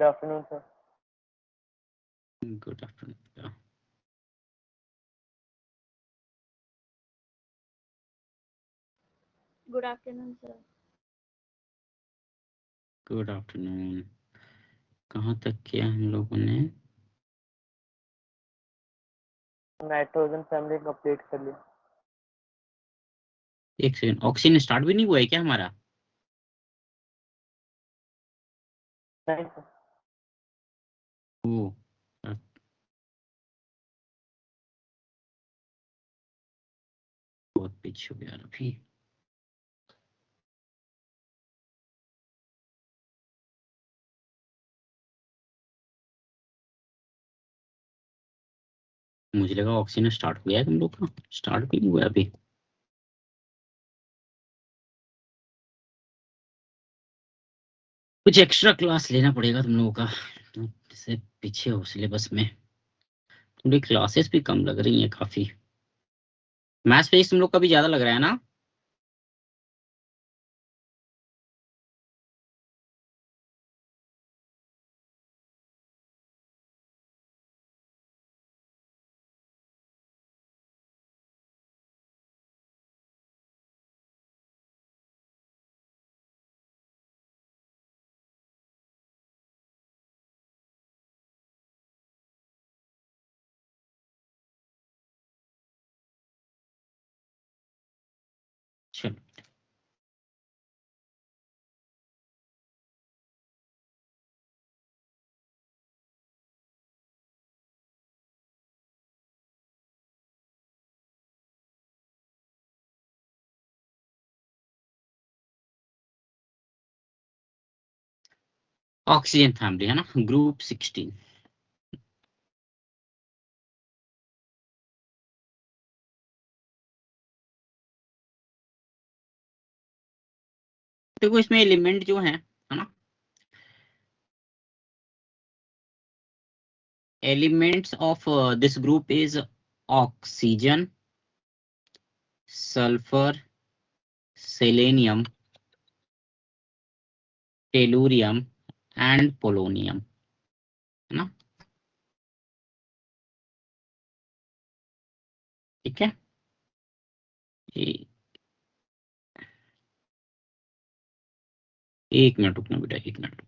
Good afternoon, sir. Good afternoon. Yeah. Good afternoon, sir. Good afternoon. कहाँ तक किया हम लोगों ने? नाइट्रोजन फैमिली कंप्लीट कर लिया। एक सेकंड, ऑक्सीजन स्टार्ट भी नहीं हुआ है क्या हमारा? नहीं सर। ओ, बहुत पीछे हो गया अभी। मुझे लगा ऑक्सीजन स्टार्ट हो गया है तुम लोग का, स्टार्ट भी नहीं हुआ अभी। कुछ एक्स्ट्रा क्लास लेना पड़ेगा तुम लोगों का, जैसे पीछे हो सिलेबस में। तुम्हारी क्लासेस भी कम लग रही हैं काफी। मैथ्स फिजिक्स तुम लोग का भी ज्यादा लग रहा है ना? चलो, ऑक्सीजन फैमिली है ना, ग्रुप 16। देखो इसमें एलिमेंट जो है ना, elements of this group is oxygen, sulphur, selenium, tellurium and polonium, है ना? ठीक है। ए- एक मिनट रुकना बेटा, एक मिनट।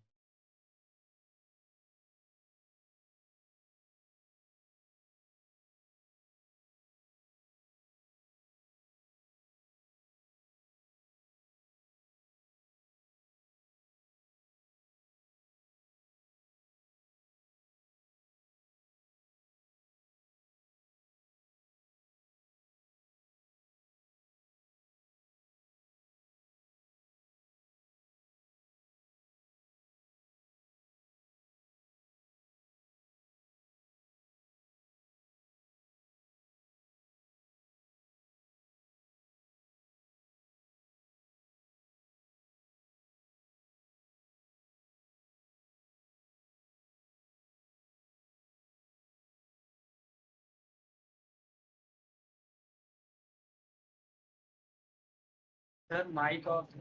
Sir mic off.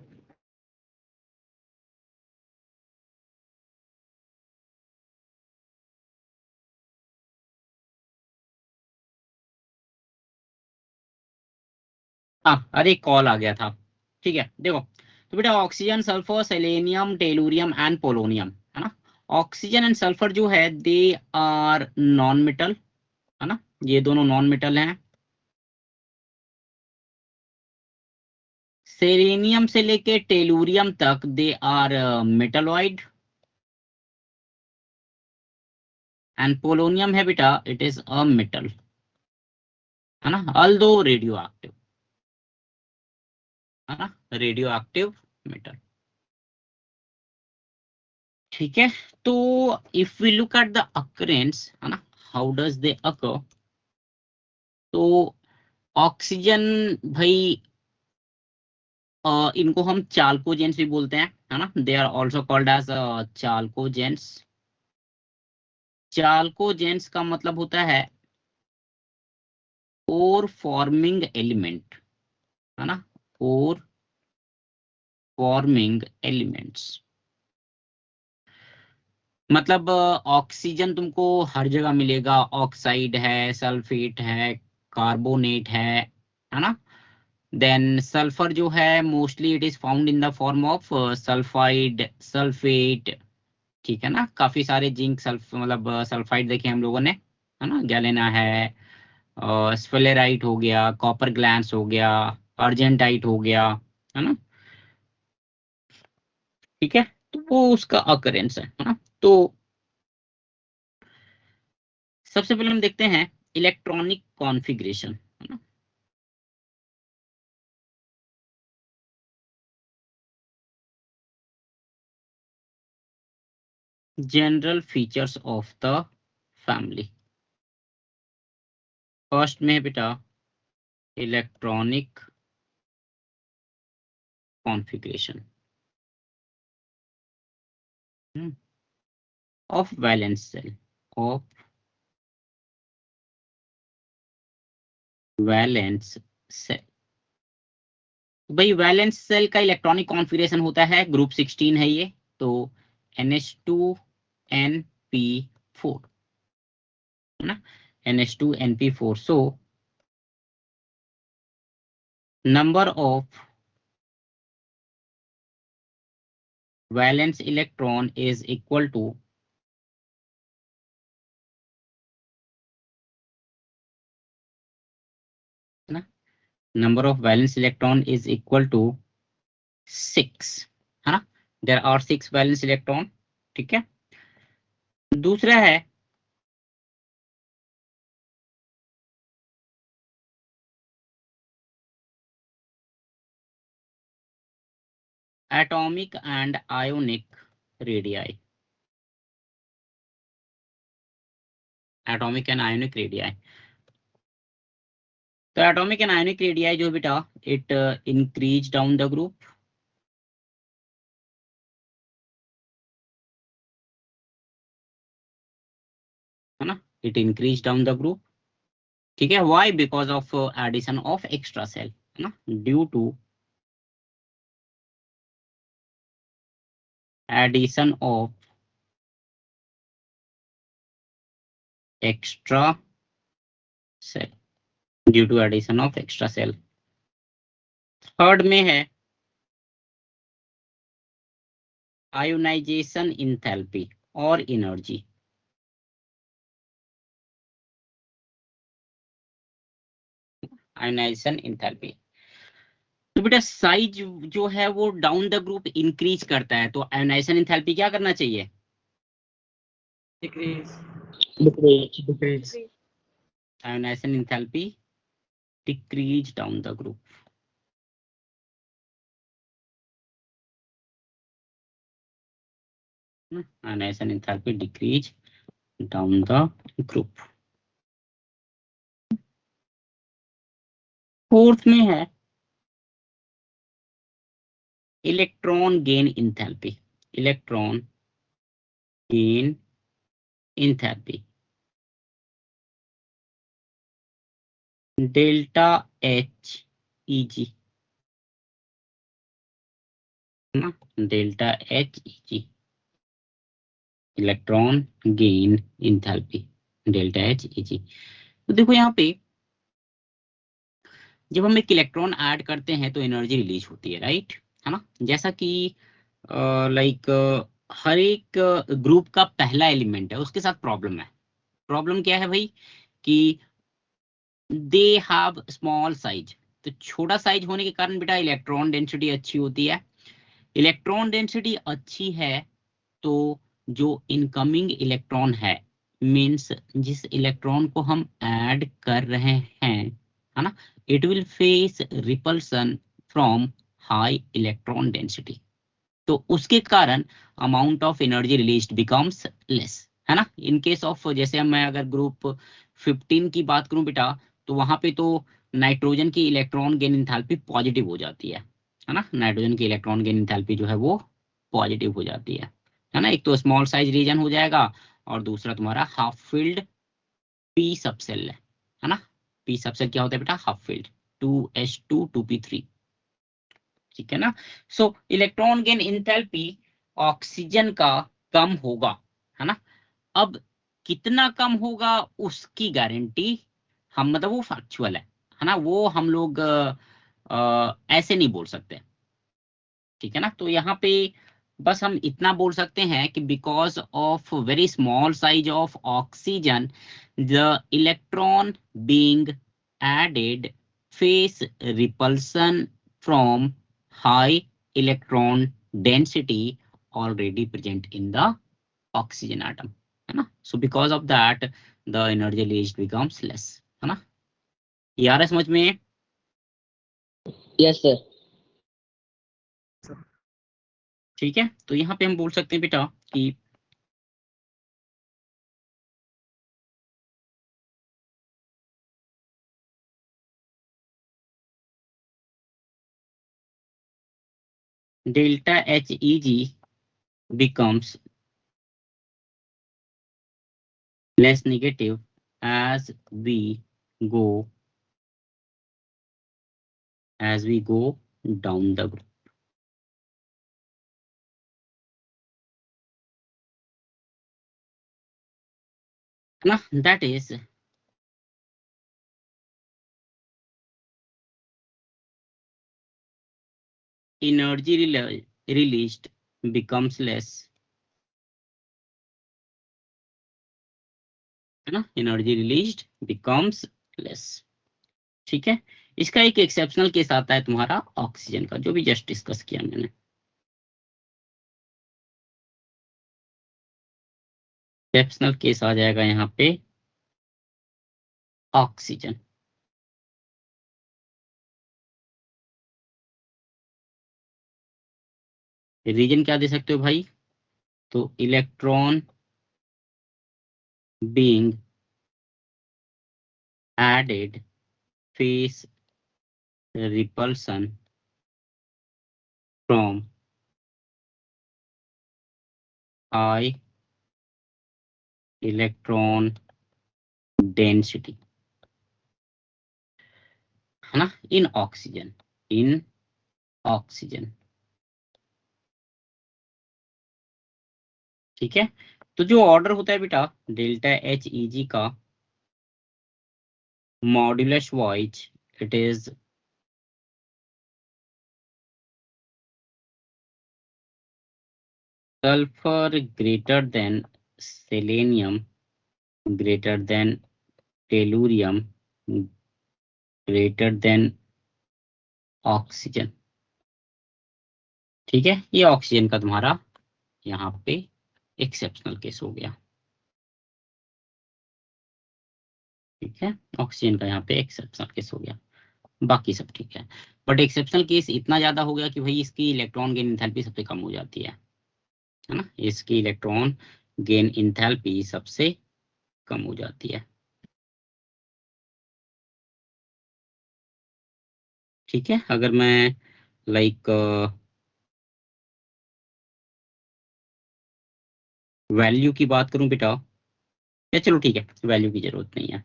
हाँ, अरे कॉल आ गया था। ठीक है, देखो तो बेटा oxygen, sulphur, selenium, tellurium and polonium, है ना? ऑक्सीजन एंड सल्फर जो है दे आर नॉन मेटल, है ना? ये दोनों नॉन मेटल हैं। सेलेनियम से लेके टेलुरियम तक they are metalloid, and polonium है बेटा इट इज अ मेटल, है ना? अल्दो रेडियो एक्टिव, है ना? Radioactive metal. ठीक है, तो if we look at the occurrence, है ना, हाउ डज दे अकर? तो ऑक्सीजन भाई, इनको हम चाल्कोजेंस भी बोलते हैं, है ना? They are also called as chalcogens. Chalcogens का मतलब होता है ओर फॉर्मिंग एलिमेंट, है ना? Ore forming elements. मतलब ऑक्सीजन तुमको हर जगह मिलेगा, ऑक्साइड है, सल्फेट है, कार्बोनेट है ना। देन सल्फर जो है mostly it is found in the form of sulphide, sulphate, ठीक है ना। काफी सारे जिंक सल्फ मतलब सल्फाइड देखे हम लोगों ने, है ना। गैलेना है, स्फेलेराइट हो गया, कॉपर ग्लैंस हो गया, अर्जेंटाइट हो गया, है ना। ठीक है, तो वो उसका अकरेंस है ना। तो सबसे पहले हम देखते हैं इलेक्ट्रॉनिक कॉन्फ़िगरेशन, है ना। General features of the family. First में है बेटा electronic configuration of valence shell, of valence shell. भाई वैलेंस सेल का इलेक्ट्रॉनिक कॉन्फ़िगरेशन होता है ग्रुप 16 है ये, तो NH2NP4, है ना। NH2NP4, so number of valence electron is equal to ना, number of valence electron is equal to 6, है ना। there are 6 valence electron, ठीक है। दूसरा है atomic and ionic radii, atomic and ionic radii। तो एटॉमिक एंड आयनिक रेडियाई जो बेटा it increase down the group, है ना। It increase down the group, ठीक है। Why? Because of addition of extra shell, है ना, due to addition of extra shell, due to addition of extra shell. Third में है आयोनाइजेशन इंथैल्पी और energy. Ionisation enthalpy, तो बेटा साइज जो है वो डाउन द ग्रुप इंक्रीज करता है, तो आयोनाइजेशन इंथैल्पी क्या करना चाहिए? Decrease, decrease, decrease. Ionization enthalpy decrease down the group, ionization enthalpy decrease down the group. Fourth में है electron gain enthalpy, electron gain enthalpy, delta H E G, है ना, delta H E G, electron gain enthalpy, delta H E G. तो देखो यहाँ पे जब हम एक इलेक्ट्रॉन ऐड करते हैं तो एनर्जी रिलीज होती है, राइट, है ना। जैसा कि लाइक हर एक ग्रुप का पहला एलिमेंट है उसके साथ प्रॉब्लम है। प्रॉब्लम क्या है भाई कि दे हैव स्मॉल साइज, तो छोटा साइज होने के कारण बेटा इलेक्ट्रॉन डेंसिटी अच्छी होती है। इलेक्ट्रॉन डेंसिटी अच्छी है तो जो इनकमिंग इलेक्ट्रॉन है, जिस इलेक्ट्रॉन को हम ऐड कर रहे हैं, है ना, it will face repulsion from high electron density, तो उसके कारण amount of energy released becomes less, है ना। इन केस ऑफ जैसे मैं अगर ग्रुप 15 की बात करूं बेटा, तो वहां पे तो नाइट्रोजन की इलेक्ट्रॉन गेन इंथैल्पी पॉजिटिव हो जाती है ना। नाइट्रोजन की इलेक्ट्रॉन गेन इंथैल्पी जो है वो पॉजिटिव हो जाती है ना। एक तो स्मॉल साइज रीजन हो जाएगा और दूसरा तुम्हारा हाफ फील्ड पी सबसेल है ना। पी सबसेल क्या होता है बेटा? हाफ फील्ड 2H2 2p3, ठीक है ना। सो इलेक्ट्रॉन गेन इंथैल्पी ऑक्सीजन का कम होगा, है ना। अब कितना कम होगा उसकी गारंटी हम, मतलब वो फैक्चुअल है ना, वो हम लोग ऐसे नहीं बोल सकते, ठीक है ना। तो यहाँ पे बस हम इतना बोल सकते हैं कि because of very small size of oxygen the electron being added face repulsion from high electron density already present in the oxygen atom, है ना। So because of that the energy released becomes less, है ना। ये आ रहा है समझ में? Yes sir. ठीक है, तो यहाँ पे हम बोल सकते हैं बेटा कि delta HEG becomes less negative as we go down the group, है ना। That is energy released becomes less, है ना, एनर्जी रिलीज्ड becomes less। ठीक है, इसका एक एक्सेप्शनल केस आता है तुम्हारा ऑक्सीजन का, जो भी जस्ट डिस्कस किया मैंने। एक्सेप्शनल केस आ जाएगा यहाँ पे ऑक्सीजन। रीजन क्या दे सकते हो भाई? तो electron being added face repulsion from high electron density, है ना, इन ऑक्सीजन। ठीक है, तो जो ऑर्डर होता है बेटा डेल्टा HEG का modulus wise, it is sulphur greater than selenium greater than tellurium greater than oxygen. ठीक है, ये ऑक्सीजन का तुम्हारा यहाँ पे एक्सेप्शनल केस हो गया। ठीक है, ऑक्सीजन का यहाँ पे एक्सेप्शनल केस हो गया, बाकी सब ठीक है। बट एक्सेप्शनल केस इतना ज्यादा हो गया कि भाई इसकी इलेक्ट्रॉन गेन इंथैल्पी सबसे कम हो जाती है ना, इसकी इलेक्ट्रॉन गेन इंथैल्पी सबसे कम हो जाती है। ठीक है, अगर मैं लाइक वैल्यू की बात करूं बेटा, या चलो ठीक है, वैल्यू की जरूरत नहीं है,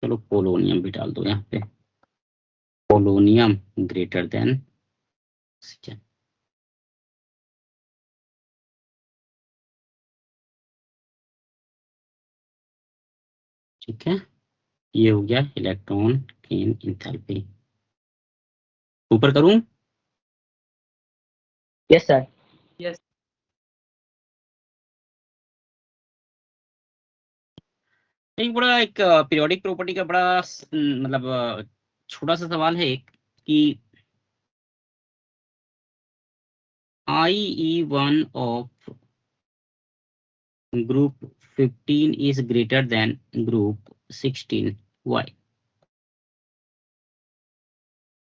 चलो पोलोनियम भी डाल दो यहाँ पे, पोलोनियम ग्रेटर देन ऑक्सीजन। ठीक है, ये हो गया इलेक्ट्रॉन गेन इंथैल्पी। ऊपर करूं? Yes sir. यस। एक बड़ा एक पीरियोडिक प्रॉपर्टी का बड़ा मतलब छोटा सा सवाल है एक, कि IE1 of group 15 is greater than group 16, why?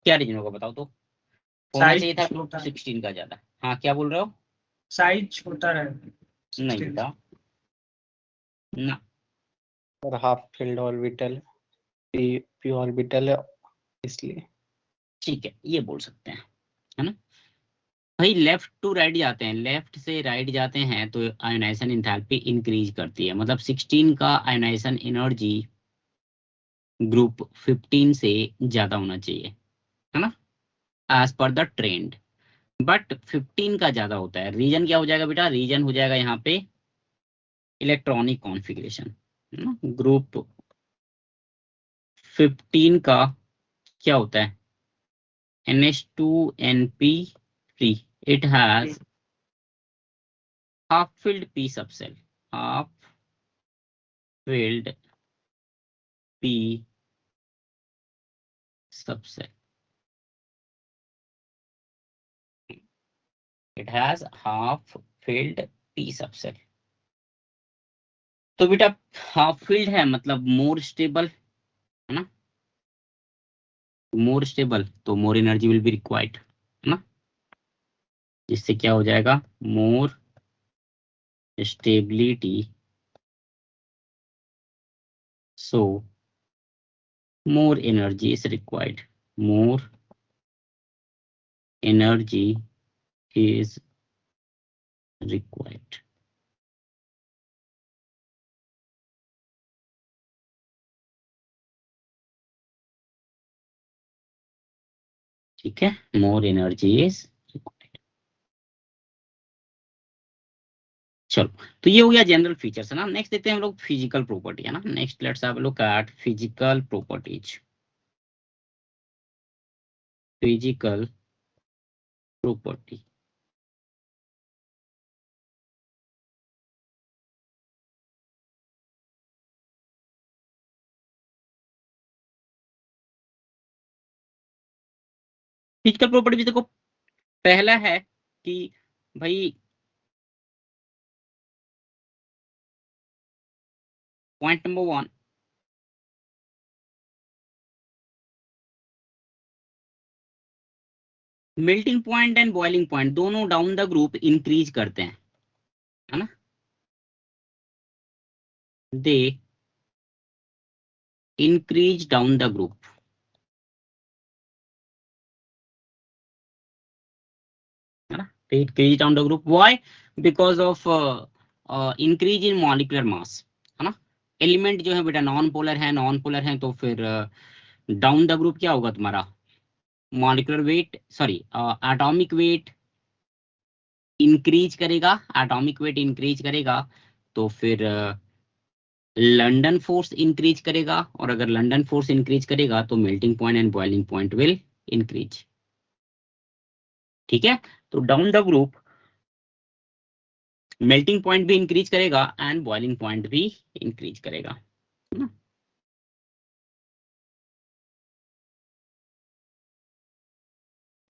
क्या रीजन होगा बताओ तो? होना चाहिए था ग्रुप 16 का ज्यादा। हाँ, क्या बोल रहे हो? साइज छोटा है। नहीं बेटा, ना। और half filled orbital P orbital है इसलिए। ठीक है, ये बोल सकते हैं, है ना। भाई लेफ्ट टू राइट जाते हैं, लेफ्ट से राइट जाते हैं तो आयोनाइजेशन इंथैल्पी इंक्रीज करती है, मतलब 16 का आयोनाइजेशन एनर्जी ग्रुप 15 से ज्यादा होना चाहिए, है ना, as per the trend. But 15 का ज्यादा होता है। रीजन क्या हो जाएगा बेटा? रीजन हो जाएगा यहाँ पे इलेक्ट्रॉनिक कॉन्फ़िगरेशन, ग्रुप 15 का क्या होता है? NH2NP3, it has half filled p subcell, half filled p subcell, it has half filled p subcell। तो बेटा हाफ फील्ड है मतलब मोर स्टेबल, है ना? मोर स्टेबल तो more energy will be required, है ना? जिससे क्या हो जाएगा? More stability, so more energy is required, more energy is required। ठीक है, more energy is required। चलो, तो ये हो गया जनरल फीचर्स, है ना? नेक्स्ट देखते हैं हम लोग फिजिकल प्रॉपर्टी, है ना? Next let's have a look at physical properties. Physical property, physical property भी देखो, पहला है कि भाई point number 1, melting point and boiling point दोनों डाउन द ग्रुप इंक्रीज करते हैं, है ना? They increase down the group, है ना? They increase down the group, why? Because of increase in molecular mass, है ना? एलिमेंट जो है बेटा नॉन पोलर है, नॉन पोलर है, तो फिर डाउन द ग्रुप क्या होगा तुम्हारा? Molecular weight, sorry atomic weight increase करेगा, एटॉमिक वेट इंक्रीज करेगा तो फिर लंडन फोर्स इंक्रीज करेगा, और अगर लंडन फोर्स इंक्रीज करेगा तो melting point and boiling point will increase. ठीक है, तो down the group melting point भी इंक्रीज करेगा एंड बॉइलिंग पॉइंट भी इंक्रीज करेगा, है ना?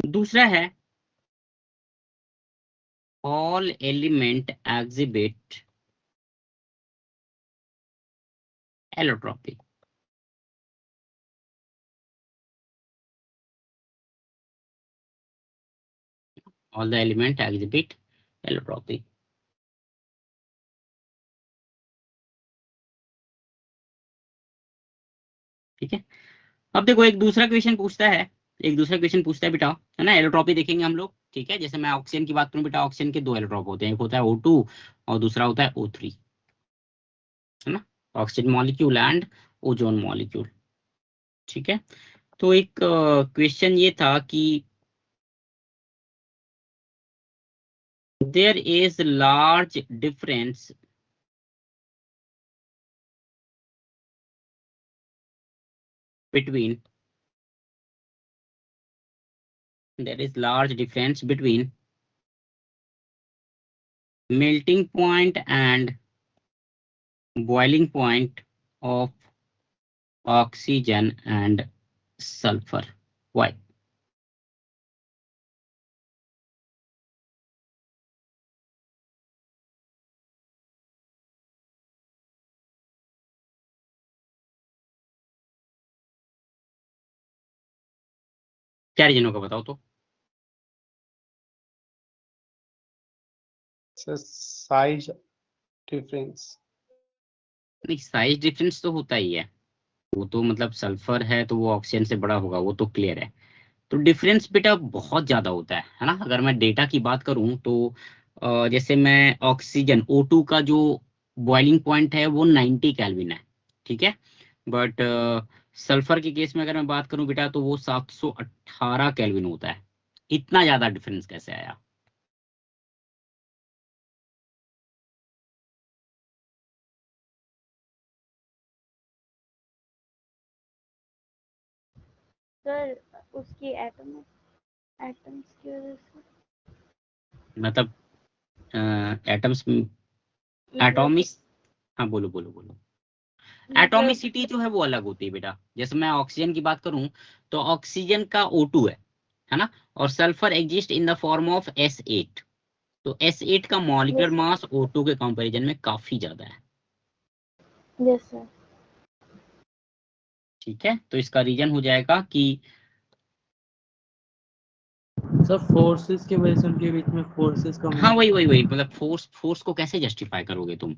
दूसरा है all element exhibit allotropy. All the element exhibit allotropy. ठीक है, अब देखो एक दूसरा क्वेश्चन पूछता है, एक दूसरा क्वेश्चन पूछता है बेटा, है ना? एलोट्रॉपी देखेंगे हम लोग। ठीक है, जैसे मैं ऑक्सीजन की बात करूं बेटा, ऑक्सीजन के दो एलोट्रॉप होते हैं, एक होता है O2 और दूसरा होता है O3, है ना? Oxygen molecule and ozone molecule. ठीक है, तो एक क्वेश्चन ये था कि there is large difference between, there is large difference between melting point and boiling point of oxygen and sulfur, why? क्या रीजन होगा बताओ तो? Size difference. नहीं, साइज डिफरेंस तो होता ही है, वो तो मतलब सल्फर है तो वो ऑक्सीजन से बड़ा होगा, वो तो क्लियर है। तो डिफरेंस बेटा बहुत ज्यादा होता है ना? अगर मैं डेटा की बात करूं तो जैसे मैं ऑक्सीजन O2 का जो बॉइलिंग पॉइंट है वो 90 केल्विन है, ठीक है? बट सल्फर के केस में अगर मैं बात करूं बेटा तो वो 718 केल्विन होता है, इतना ज्यादा डिफरेंस कैसे आया? सर उसकी एटम्स की वजह से, मतलब एटम्स, मतलब एटॉमिक, हाँ बोलो बोलो बोलो। मतलब एटॉमिसिटी जो है वो अलग होती है बेटा। जैसे मैं ऑक्सीजन की बात करूं तो ऑक्सीजन का O2 है ना, और sulphur exist in the form of S8। तो S8 का मॉलिक्यूलर मास O2 के कंपैरिजन में काफी ज्यादा है। Yes sir. ठीक है, तो इसका रीजन हो जाएगा कि सर फोर्सेस की वजह से उनके बीच में फोर्सेस कम हाँ है। वही मतलब फोर्स को कैसे जस्टिफाई करोगे तुम?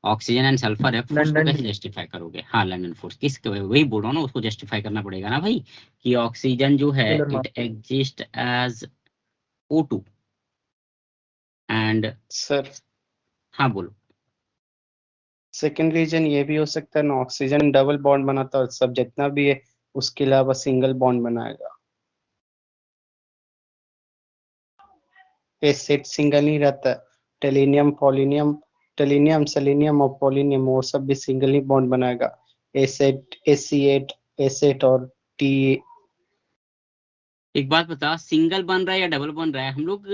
ऑक्सीजन एंड सल्फर है, फोर्स को लंदन कैसे जस्टिफाई करोगे? हाँ लंडन फोर्स, किसके वही बोल रहा हूँ ना, उसको जस्टिफाई करना पड़ेगा ना भाई, कि ऑक्सीजन जो है molecular it mass. Exist as O2 and, sir हाँ बोलो। सेकंड रीजन ये भी हो सकता है ना, ऑक्सीजन डबल बॉन्ड बनाता है और सब जितना भी है उसके अलावा सिंगल बॉन्ड बनाएगा। एसिड सिंगल नहीं रहता, टेलिनियम पॉलिनियम, टेलिनियम सेलेनियम और पोलिनियम वो सब भी सिंगल ही बॉन्ड बनाएगा। एसेट एसी8 एसेट और टी। एक बात बता, सिंगल बन रहा है या डबल बन रहा है? हम लोग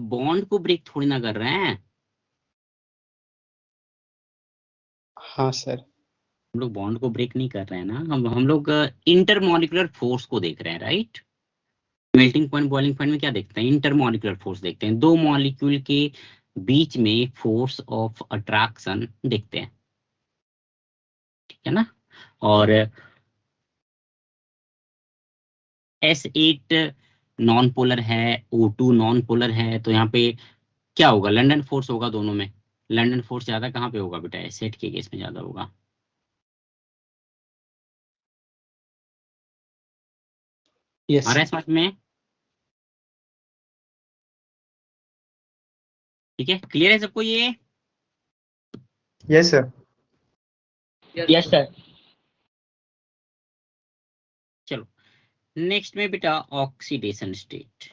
बॉन्ड को ब्रेक थोड़ी ना कर रहे हैं। हाँ सर। हम लोग बॉन्ड को ब्रेक नहीं कर रहे हैं ना, हम लोग इंटरमॉलिक्यूलर फोर्स को देख रहे हैं, right? Melting point boiling point में क्या देखते हैं? इंटरमॉलिक्यूलर फोर्स देखते हैं, दो मॉलिक्यूल के बीच में फोर्स ऑफ अट्रैक्शन देखते हैं, ठीक है ना? और S8 नॉन पोलर है, O2 नॉन पोलर है, तो यहाँ पे क्या होगा? लंदन फोर्स होगा दोनों में। लंदन फोर्स ज्यादा कहाँ पे होगा बेटा? S8 के केस में ज्यादा होगा। आ यस रहा है समझ में? ठीक है, क्लियर है सबको ये? Yes sir. Yes, sir. चलो नेक्स्ट में बेटा ऑक्सीडेशन स्टेट।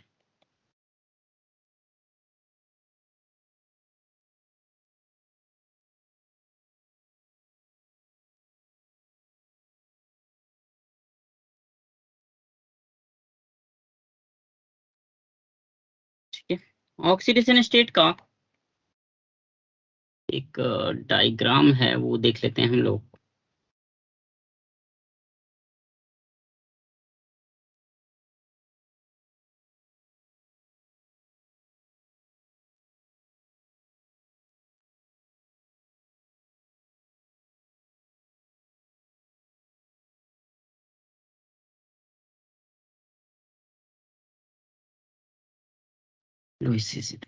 ठीक है, ऑक्सीडेशन स्टेट का एक डायग्राम है, वो देख लेते हैं हम लोग। लो इससे से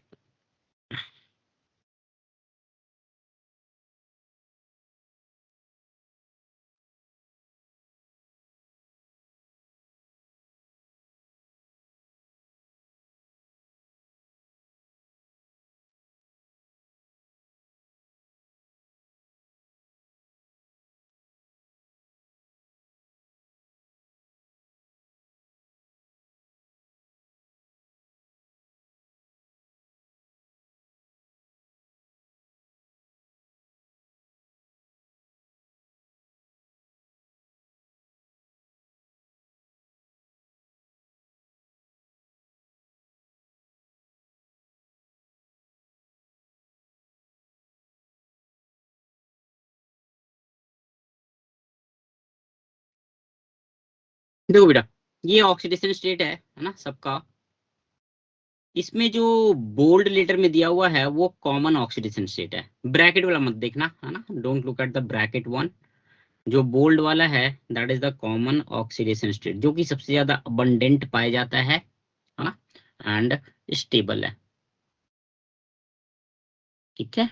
देखो बेटा, ये ऑक्सीडेशन स्टेट है ना सबका। इसमें जो बोल्ड लेटर में दिया हुआ है वो कॉमन ऑक्सीडेशन स्टेट है। ब्रैकेट वाला मत देखना, है ना, don't look at the bracket one. जो बोल्ड वाला है that is the common oxidation state, जो कि सबसे ज्यादा अबंडेंट पाया जाता है ना, एंड स्टेबल है। ठीक है,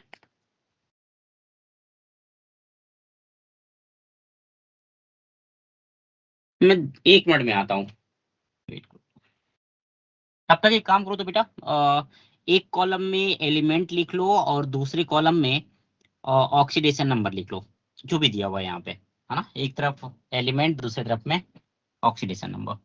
मैं 1 मिनट में आता हूँ, वेट करो। तब तक एक काम करो तो बेटा, एक कॉलम में एलिमेंट लिख लो और दूसरे कॉलम में ऑक्सीडेशन नंबर लिख लो, जो भी दिया हुआ है यहाँ पे, है ना। एक तरफ एलिमेंट, दूसरी तरफ में ऑक्सीडेशन नंबर।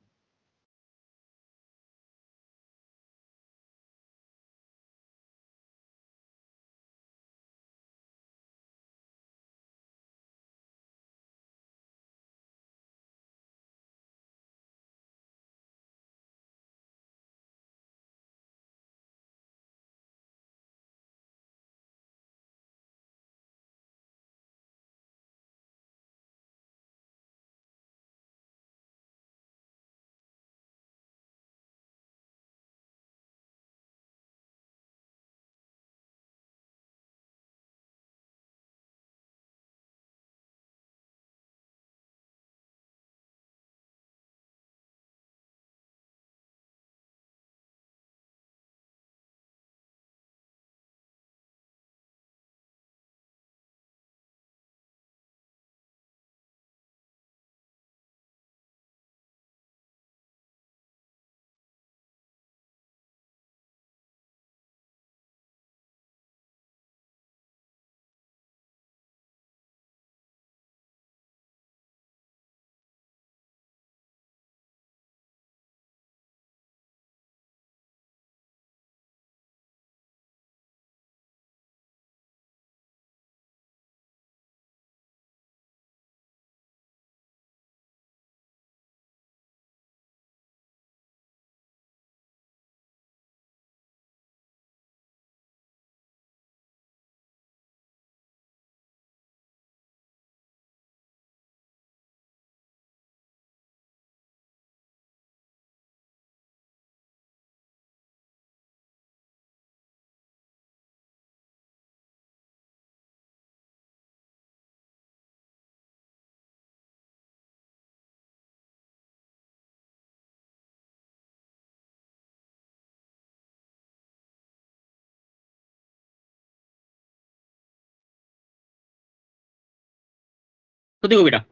तो देखो बेटा,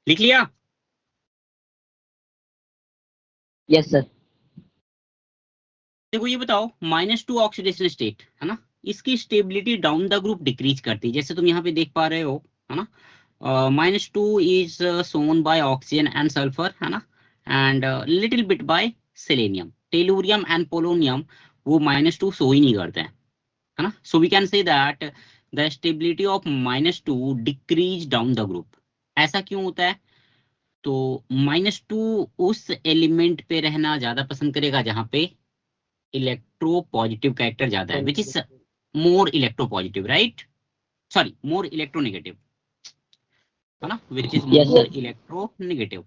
लिख लिया? Yes, sir. देखो ये बताओ, -2 ऑक्सीडेशन स्टेट है ना, इसकी stability down the group decrease करती है, जैसे तुम यहाँ पे देख पा रहे हो, है ना। -2 is shown by oxygen and sulphur, है ना, and little bit by selenium, tellurium and polonium वो -2 शो ही नहीं करते हैं, है ना। So we can say that the stability of -2 decrease down the group. ऐसा क्यों होता है? तो -2 उस एलिमेंट पे रहना ज्यादा पसंद करेगा जहां पे इलेक्ट्रो पॉजिटिव कैरेक्टर ज्यादा है, which is more electro positive, right, sorry more electronegative, है ना, which is Yes, more sir. Electronegative.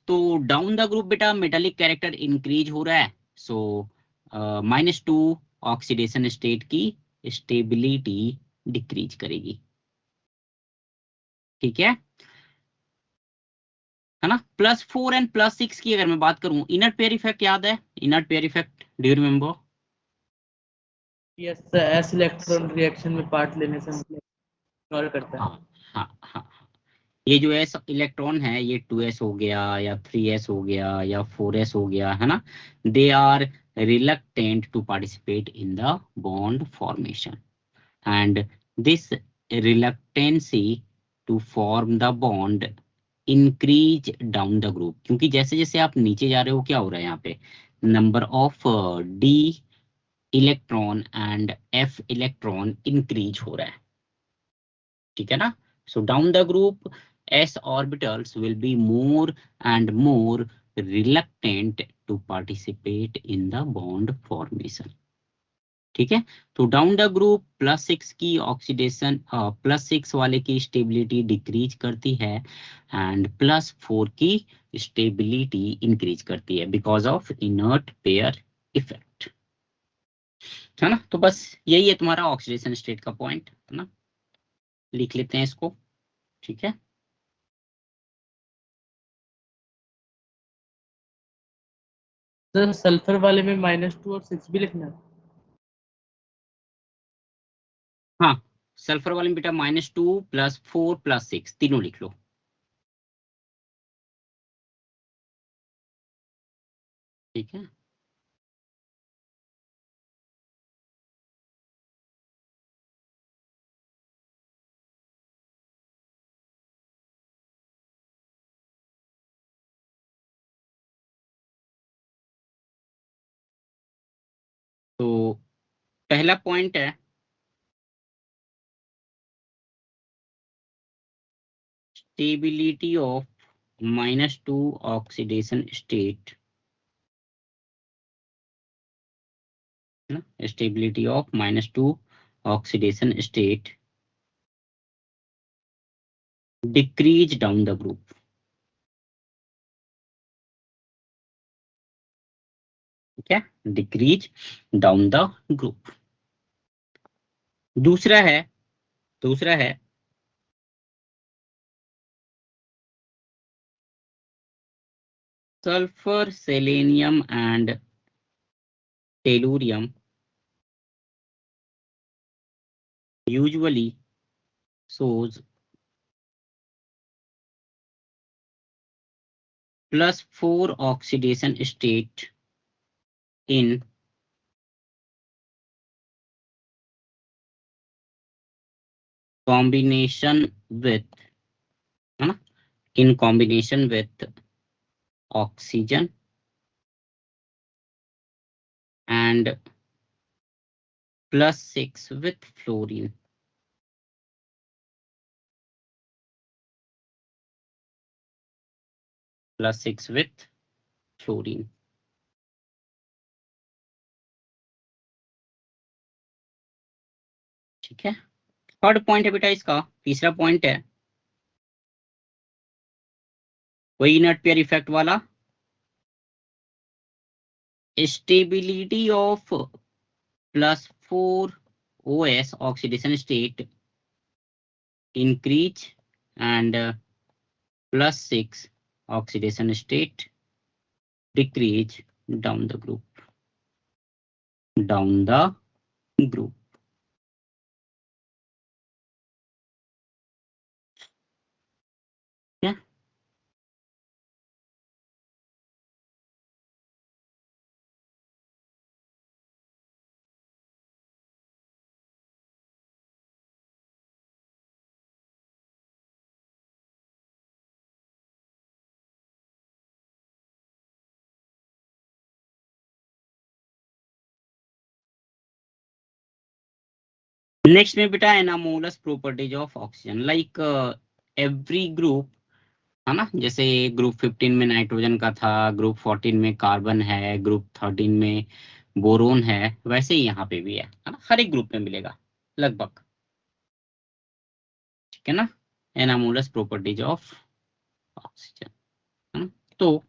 तो डाउन द ग्रुप बेटा मेटालिक कैरेक्टर इंक्रीज हो रहा है, सो -2 ऑक्सीडेशन स्टेट की स्टेबिलिटी डिक्रीज करेगी, ठीक है ना। +4 एंड +6 की अगर मैं बात करूं, इनर्ट पेयर इफेक्ट याद है? Inert pair effect, do you remember? Yes S electron reaction में पार्ट लेने से मतलब इग्नोर करता है। हाँ हाँ हाँ, ये जो है इलेक्ट्रॉन है, ये 2s हो गया या 3s हो गया या 4s हो गया, है ना, they are reluctant to participate in the bond formation, and this reluctancy to form the bond increase down the group, क्योंकि जैसे जैसे आप नीचे जा रहे हो क्या हो रहा है यहाँ पे, number of D electron and F electron increase हो रहा है, ठीक है ना। So down the group s orbitals will be more and more reluctant to participate in the bond formation, ठीक है। तो डाउन द ग्रुप +6 की ऑक्सीडेशन, +6 वाले की स्टेबिलिटी डिक्रीज करती है एंड +4 की स्टेबिलिटी इंक्रीज करती है because of inert pair effect, है ना। तो बस यही है तुम्हारा ऑक्सीडेशन स्टेट का पॉइंट, है ना, लिख लेते हैं इसको, ठीक है। सर सल्फर वाले में -2 और 6 भी लिखना है। हाँ, सल्फर वाले में बेटा -2 +4 +6 तीनों लिख लो, ठीक है। तो पहला पॉइंट है स्टेबिलिटी ऑफ -2 ऑक्सीडेशन स्टेट, है ना, stability of -2 oxidation state decrease down the group, ठीक है, डिक्रीज डाउन द ग्रुप। दूसरा है, दूसरा है sulphur selenium and tellurium usually shows +4 oxidation state in combination with, है ना, in combination with oxygen and +6 with fluorine, +6 with fluorine, ठीक है। थर्ड पॉइंट है बेटा इसका, तीसरा पॉइंट है वही इनर्ट पेयर इफेक्ट वाला, stability of +4 OS oxidation state increase and +6 oxidation state decrease down the group, down the group, next में बेटा anomalous properties of oxygen, like every group, है ना, जैसे ग्रुप 15 में नाइट्रोजन का था, ग्रुप 14 में कार्बन है, ग्रुप 13 में बोरोन है, वैसे ही यहाँ पे भी है ना, हर एक ग्रुप में मिलेगा लगभग, ठीक है ना, एनामोलस प्रॉपर्टीज ऑफ ऑक्सीजन, है ना। तो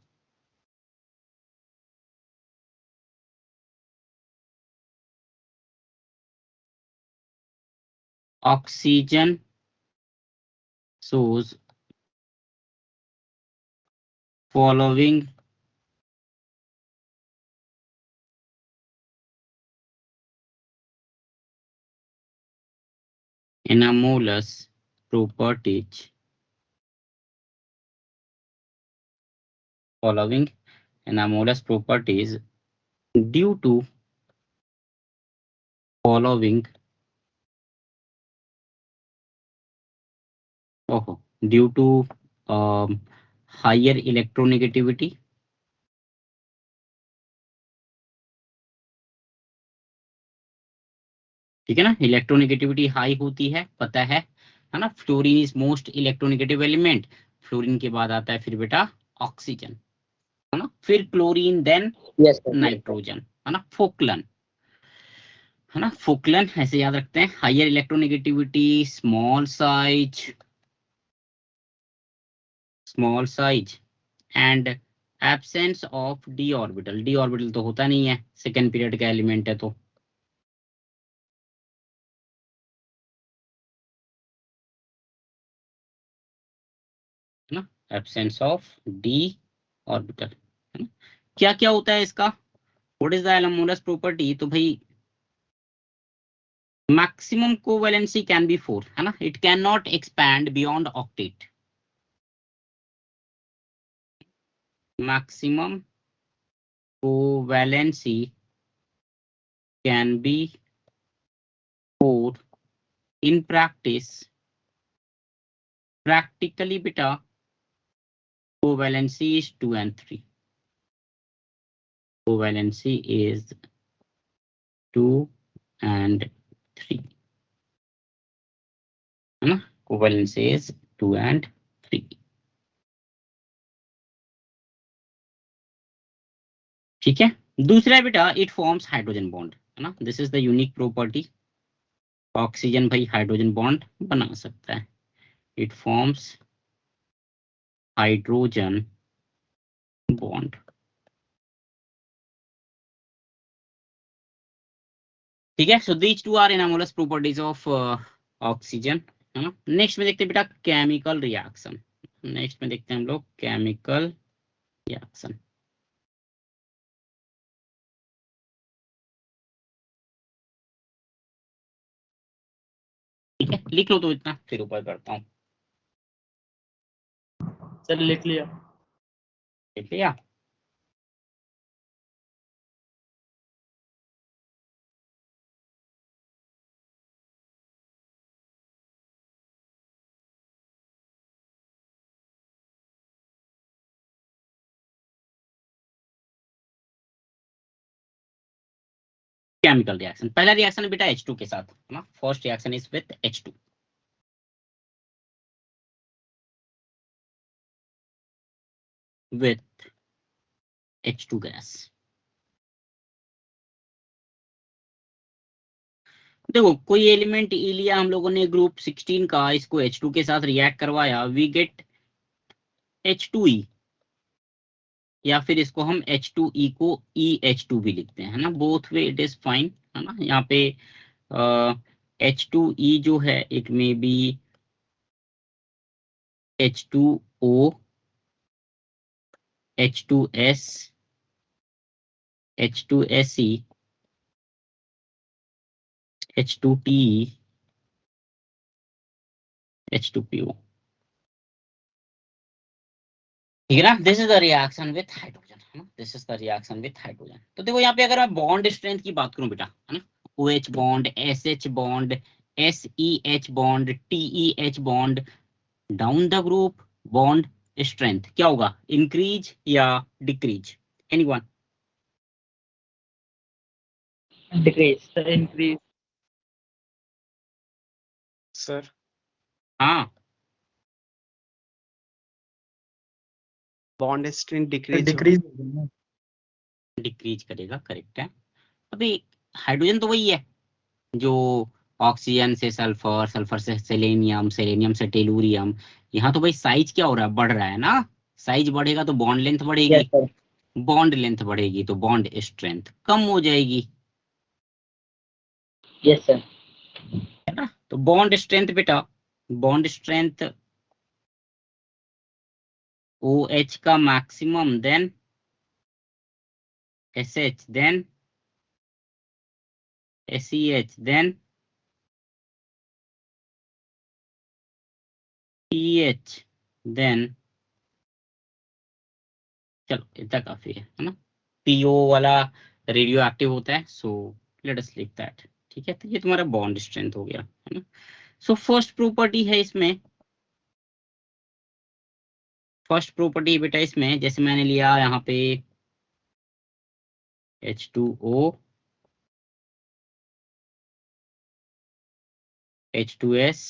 oxygen shows following anomalous properties, following anomalous properties due to following due to higher electronegativity, ठीक है ना, इलेक्ट्रोनेगेटिविटी हाई होती है, पता है ना। Fluorine is most electronegative element, fluorine के बाद आता है फिर बेटा ऑक्सीजन, है ना, फिर chlorine, then Yes, sir. Nitrogen, है ना, फोकलन, है ना, फोकलन ऐसे याद रखते हैं, higher electronegativity, small size and absence of d orbital, d orbital तो होता नहीं है, सेकेंड पीरियड का एलिमेंट है तो, है ना, एब्सेंस ऑफ डी ऑर्बिटल, है ना। क्या क्या होता है इसका, what is the anomalous property, तो भाई मैक्सिमम कोवैलेंसी कैन बी 4, है ना, it can not expand beyond octet, maximum covalency can be 4 in practice, practically beta covalency is 2 and 3, covalency is 2 and 3, है ना, covalency is 2 and 3, ठीक है। दूसरा है बेटा इट फॉर्म्स हाइड्रोजन बॉन्ड, है ना, this is the unique property, oxygen भाई हाइड्रोजन बॉन्ड बना सकता है, इट फॉर्म्स हाइड्रोजन बॉन्ड, ठीक है। So these two are anomalous properties of oxygen, है ना। नेक्स्ट में देखते हैं बेटा केमिकल रिएक्शन, नेक्स्ट में देखते हैं हम लोग केमिकल रिएक्शन, ठीक है, लिख लो तो इतना, फिर ऊपर करता हूँ, सर लिख लिया। लिख लिया, केमिकल रिएक्शन, पहला रिएक्शन है बेटा H2 के साथ, है ना, first reaction is with H2, with H2 gas. देखो कोई एलिमेंट ई लिया हम लोगों ने ग्रुप 16 का, इसको H2 के साथ रिएक्ट करवाया, वी गेट H2E, या फिर इसको हम H2E को EH2 भी लिखते हैं, है ना, both way it is fine, है ना। यहाँ पे H2E जो है इट में B H2O, H2S, H2SE, H2TE, H2PO, ठीक है ना, this is the reaction with hydrogen, है ना, this is the reaction with hydrogen. तो देखो यहाँ पे अगर मैं बॉन्ड स्ट्रेंथ की बात करूं बेटा, है ना, OH bond, SH bond, SEH bond, TEH bond, down the group bond strength क्या होगा, इंक्रीज या decrease, anyone, Decrease. Sir increase. Sir हाँ, bond strength decrease decrease decrease करेगा, करेक्ट है। अभी हाइड्रोजन तो वही है जो ऑक्सीजन से सल्फर, सल्फर से सेलेनियम, सेलेनियम से टेलुरियम। यहाँ तो भाई साइज क्या हो रहा है, बढ़ रहा है ना। साइज बढ़ेगा तो बॉन्ड लेंथ यस बढ़ेगी, सर। बॉन्ड लेंथ बढ़ेगी तो बॉन्ड स्ट्रेंथ कम हो जाएगी, यस सर। है ना। तो बॉन्ड स्ट्रेंथ बेटा, बॉन्ड स्ट्रेंथ OH का maximum, then SH, then SEH, then PH, then चलो इतना काफी है ना। PO वाला रेडियो एक्टिव होता है, सो लेट अस लिख दैट। ठीक है, तो ये तुम्हारा बॉन्ड स्ट्रेंथ हो गया, है ना। सो फर्स्ट प्रॉपर्टी है इसमें, फर्स्ट प्रॉपर्टी बेटा इसमें जैसे मैंने लिया यहाँ पे H2O, H2S,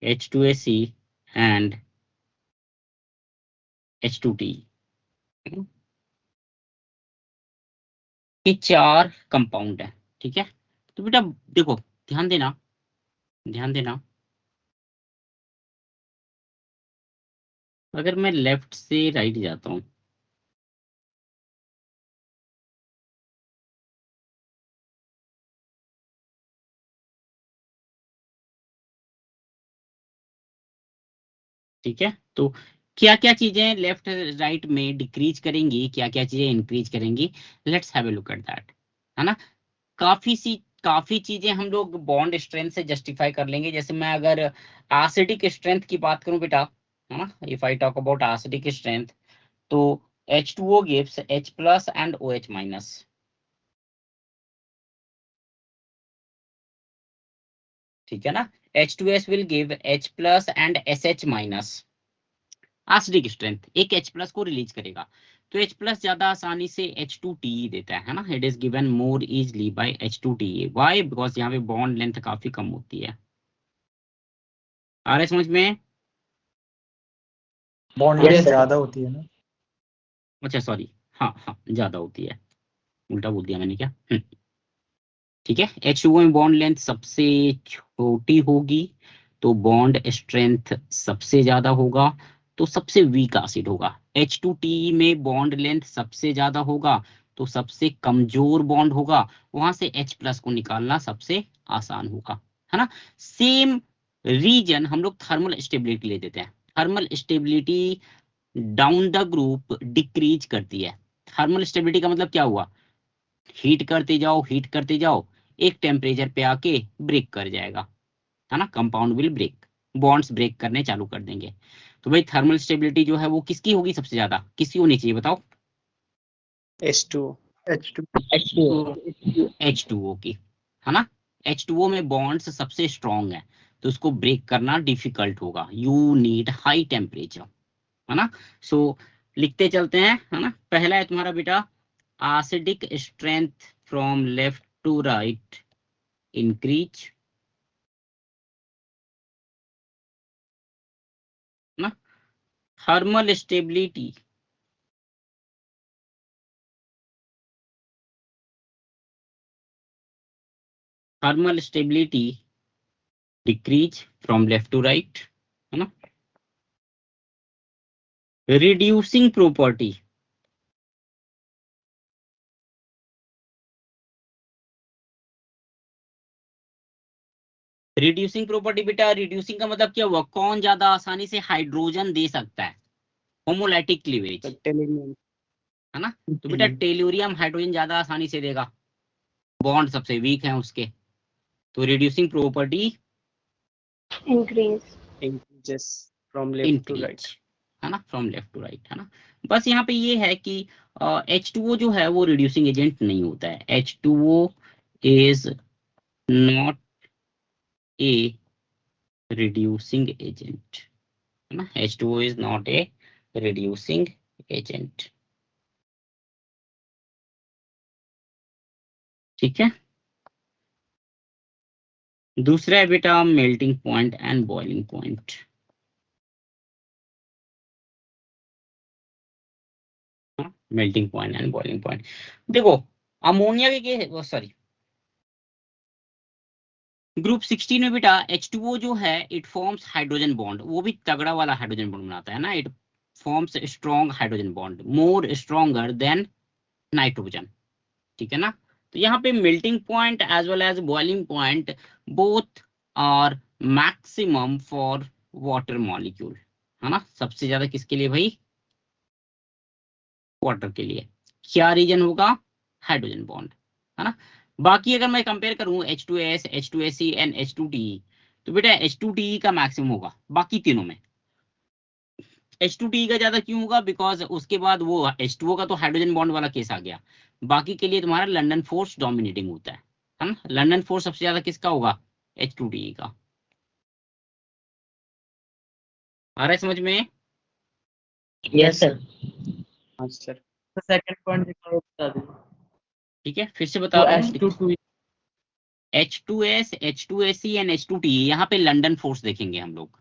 H2AC and H2T। ये चार कंपाउंड है, ठीक है। तो बेटा देखो, ध्यान देना, ध्यान देना, अगर मैं लेफ्ट से राइट जाता हूं, ठीक है, तो क्या क्या चीजें लेफ्ट राइट में डिक्रीज करेंगी, क्या क्या चीजें इंक्रीज करेंगी, let's have a look at that, है ना। काफी चीजें हम लोग बॉन्ड स्ट्रेंथ से जस्टिफाई कर लेंगे। जैसे मैं अगर एसिडिक स्ट्रेंथ की बात करूं बेटा, है ना, if I talk about acidic strength, तो H2O gives H plus and OH minus, ठीक है ना। H2S will give H plus and SH minus। Acidic strength एक H प्लस को रिलीज करेगा, तो H प्लस ज्यादा आसानी से H2TE देता है ना। It is given more easily by H2TE। Why? Because यहाँ पे बॉन्ड लेंथ काफी कम होती है। आ रहा है समझ में? Bond Yes, length sir. ज्यादा होती है ना। अच्छा सॉरी, हाँ हाँ ज्यादा होती है, उल्टा बोल दिया मैंने क्या। ठीक है, H2O में बॉन्ड लेंथ सबसे छोटी होगी तो बॉन्ड स्ट्रेंथ सबसे ज्यादा होगा, तो सबसे वीक एसिड होगा। H2TE में बॉन्ड लेंथ सबसे ज्यादा होगा तो सबसे कमजोर बॉन्ड होगा, वहां से H प्लस को निकालना सबसे आसान होगा, है ना। सेम रीजन हम लोग थर्मल स्टेबिलिटी ले देते हैं। Thermal stability down the group decrease करती है। थर्मल स्टेबिलिटी का मतलब क्या हुआ, हीट करते जाओ, हीट करते जाओ, एक टेम्परेचर पे आके ब्रेक कर जाएगा, है ना। Compound will break, bonds break करने चालू कर देंगे। तो भाई थर्मल स्टेबिलिटी जो है वो किसकी होगी सबसे ज्यादा, किसकी होनी चाहिए बताओ? H2 H2 H2O. H2O की, है ना। H2O में बॉन्ड्स सबसे स्ट्रॉन्ग है तो उसको ब्रेक करना डिफिकल्ट होगा, यू नीड हाई टेम्परेचर, है ना। सो लिखते चलते हैं, है ना। पहला है तुम्हारा बेटा acidic strength from left to right increase, ना। thermal stability, thermal stability decrease from left to right, है ना। reducing property, रिड्यूसिंग प्रॉपर्टी बेटा, रिड्यूसिंग का मतलब क्या हुआ, कौन ज्यादा आसानी से हाइड्रोजन दे सकता है, होमोलाइटिक क्लीवेज, टेलीनियम है ना। तो बेटा टेलुरियम हाइड्रोजन ज्यादा आसानी से देगा, बॉन्ड सबसे वीक है उसके, तो reducing property increase. increases from left to right. Increase, है ना, फ्रॉम लेफ्ट टू राइट, है ना। बस यहाँ पे ये है कि H2O जो है वो रिड्यूसिंग एजेंट नहीं होता है। H2O is not a reducing agent, है ना। H2O is not a reducing agent, ठीक है। दूसरा है बेटा melting point and boiling point. Melting point and boiling point, देखो अमोनिया के सॉरी ग्रुप 16 में बेटा H2O जो है इट फॉर्म्स हाइड्रोजन बॉन्ड, वो भी तगड़ा वाला हाइड्रोजन बॉन्ड बनाता है ना, it forms strong hydrogen bond more stronger than nitrogen, ठीक है ना। तो यहाँ पे melting point as well as boiling point both are maximum for water molecule, है ना। सबसे ज्यादा किसके लिए भाई, वाटर के लिए। क्या रीजन होगा, हाइड्रोजन बॉन्ड, है ना। बाकी अगर मैं कंपेयर करूं H2S, H2SE एंड H2TE, तो बेटा H2TE का मैक्सिमम होगा बाकी तीनों में। H2TE का ज्यादा क्यों होगा, बिकॉज उसके बाद वो H2O का तो हाइड्रोजन बॉन्ड वाला केस आ गया, बाकी के लिए तुम्हारा लंदन फोर्स डोमिनेटिंग होता है ना। लंदन फोर्स सबसे ज्यादा किसका होगा, H2TE का। आ रहा है समझ में? Yes sir. हाँ सर। तो सेकंड पॉइंट दिखाओ, बता दीजिए। ठीक है, फिर से बता तो रहा हूँ। H2 H2S, H2SE and H2TE, यहाँ पे लंदन फोर्स देखेंगे हम लोग।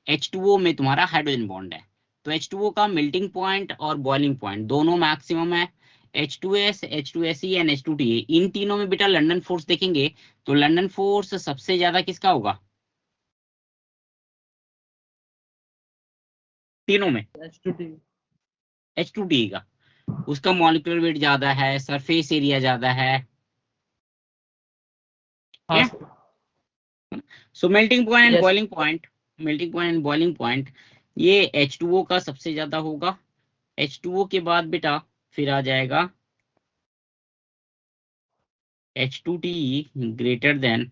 H2O में तुम्हारा हाइड्रोजन बॉन्ड है, तो H2O का मेल्टिंग पॉइंट और बॉइलिंग पॉइंट दोनों मैक्सिमम है। H2S, H2SE एंड H2TE, इन तीनों में बेटा लंदन फोर्स देखेंगे, तो लंदन फोर्स सबसे ज्यादा किसका होगा तीनों में, H2T H2TE का। उसका मॉलिक्यूलर वेट ज्यादा है, सरफेस एरिया ज्यादा है, ठीक हाँ है। Sir. So melting point and yes boiling point, melting point and boiling point ये H2O का सबसे ज्यादा होगा। H2O के बाद बेटा फिर आ जाएगा H2TE greater than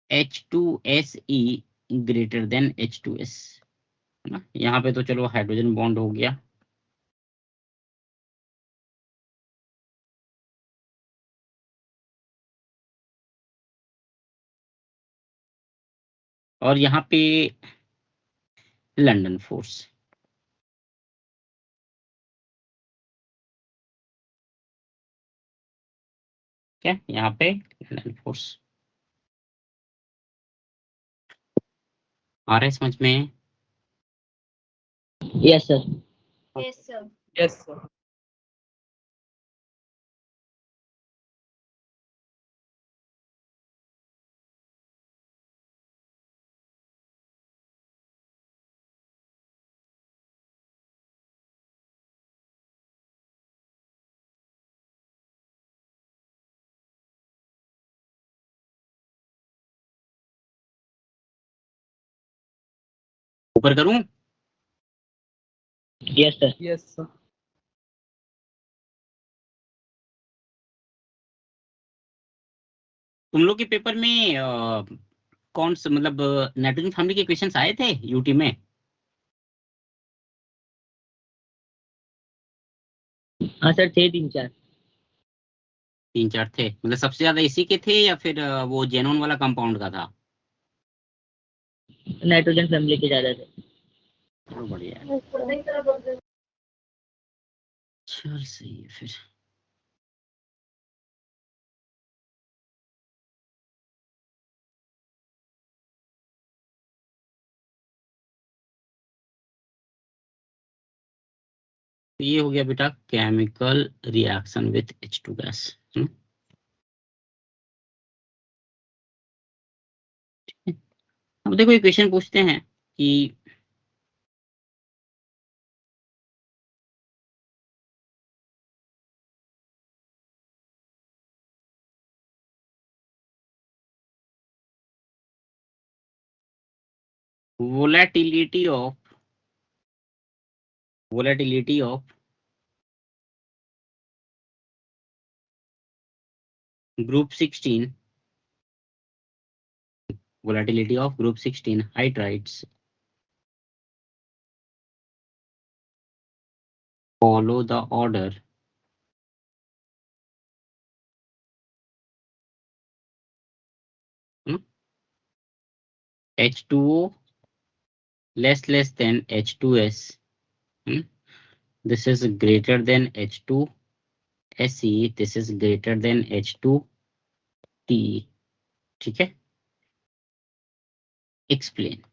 H2SE greater than H2S, है ना। यहाँ पे तो चलो हाइड्रोजन बॉन्ड हो गया, और यहाँ पे लंदन फोर्स, ठीक है, यहाँ पे लंदन फोर्स। आ रहा है समझ में? Yes sir. Yes, sir. Yes sir. ऊपर करूं? Yes sir. Yes sir. तुम लोग के पेपर में कौन सा मतलब नाइट्रोजन फैमिली के क्वेश्चंस आए थे यूटी में? हाँ सर, थे 3-4। 3-4 थे, मतलब सबसे ज्यादा इसी के थे या फिर वो जेनॉन वाला कंपाउंड का था? नाइट्रोजन फैमिली के ज्यादा थे। चलो बढ़िया है, Yes, sir. चल सही है फिर। तो ये हो गया बेटा chemical reaction with H2 gas. अब देखो ये क्वेश्चन पूछते हैं कि volatility of group 16, volatility of group 16 hydrides follow the order H2O less than H2S. This is greater than H2 Se, this is greater than H2T. ठीक है, explain.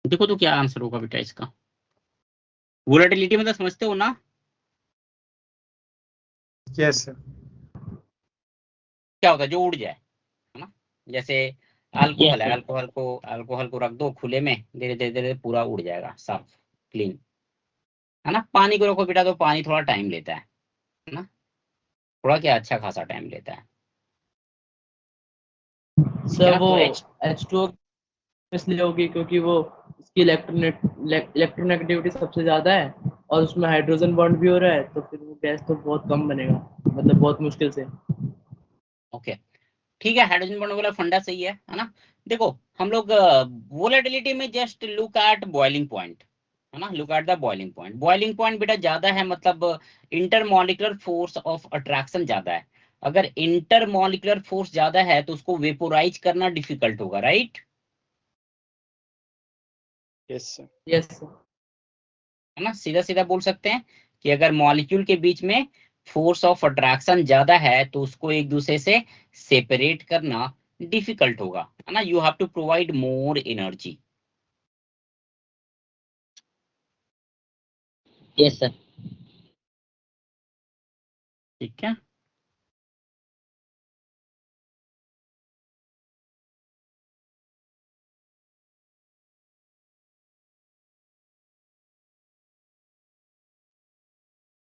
देखो तो क्या आंसर होगा बेटा इसका। वोलेटिलिटी मतलब समझते हो ना? Yes sir. क्या होता है जो उड़ जाए, है ना? जैसे अल्कोहल है, Yes, अल्कोहल को रख दो खुले में, धीरे धीरे धीरे पूरा उड़ जाएगा, साफ क्लीन, है ना? पानी को रखो बेटा तो पानी थोड़ा टाइम लेता है ना? थोड़ा क्या, अच्छा खासा टाइम लेता है, ठीक है सर ना? वो तो एच H2O इसलिए होगी क्योंकि वो इसकी इलेक्ट्रोनेगेटिविटी सबसे ज्यादा है और उसमें हाइड्रोजन बॉन्ड भी हो रहा है, तो फिर वो गैस तो बहुत कम बनेगा, मतलब बहुत मुश्किल से। ओके, ठीक है, हाइड्रोजन बॉन्ड वाला फंडा सही है ना? देखो हम लोग वोलेटिलिटी में just look at boiling point, है ना? Look at the boiling point. Boiling point बेटा ज्यादा है, मतलब इंटरमॉलिक्यूलर फोर्स ऑफ अट्रैक्शन ज्यादा है। अगर इंटरमॉलिक्यूलर फोर्स ज्यादा है तो उसको वेपोराइज करना डिफिकल्ट होगा, right? Yes sir. Yes sir. है ना? सीधा सीधा बोल सकते हैं कि अगर मॉलिक्यूल के बीच में फोर्स ऑफ अट्रैक्शन ज्यादा है तो उसको एक दूसरे से सेपरेट करना डिफिकल्ट होगा, है ना? You have to provide more energy. yes sir. ठीक है,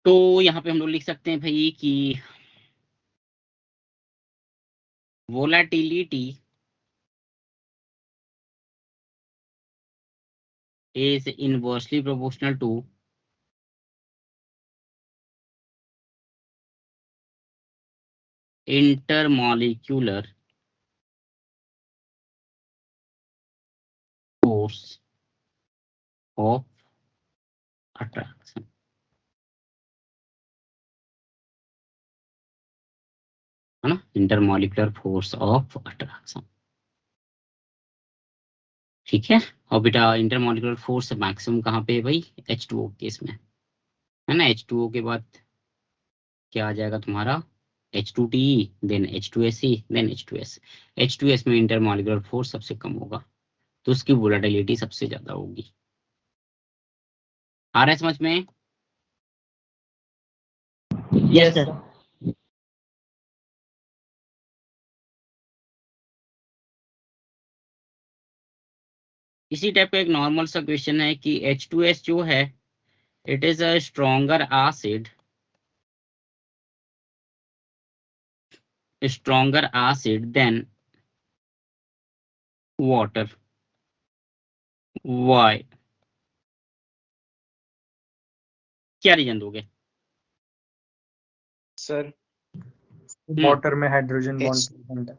तो यहाँ पे हम लोग लिख सकते हैं भाई कि volatility is inversely proportional to intermolecular force of attraction, है ना? इंटरमॉलिक्यूलर फोर्स ऑफ अट्रैक्शन, ठीक है। और बेटा इंटरमॉलिक्यूलर फोर्स मैक्सिमम कहाँ पे है भाई? H2O केस में, है ना? H2O के बाद क्या आ जाएगा तुम्हारा? H2Te, then H2Se, then H2S। H2S में इंटरमॉलिक्यूलर फोर्स सबसे कम होगा तो उसकी वोलेटिलिटी सबसे ज्यादा होगी। आ रहा है समझ में? Yes sir. इसी टाइप का एक नॉर्मल सा क्वेश्चन है कि H2S जो है it is a stronger acid than water, why? क्या रीजन दोगे? सर वाटर में हाइड्रोजन H बॉन्ड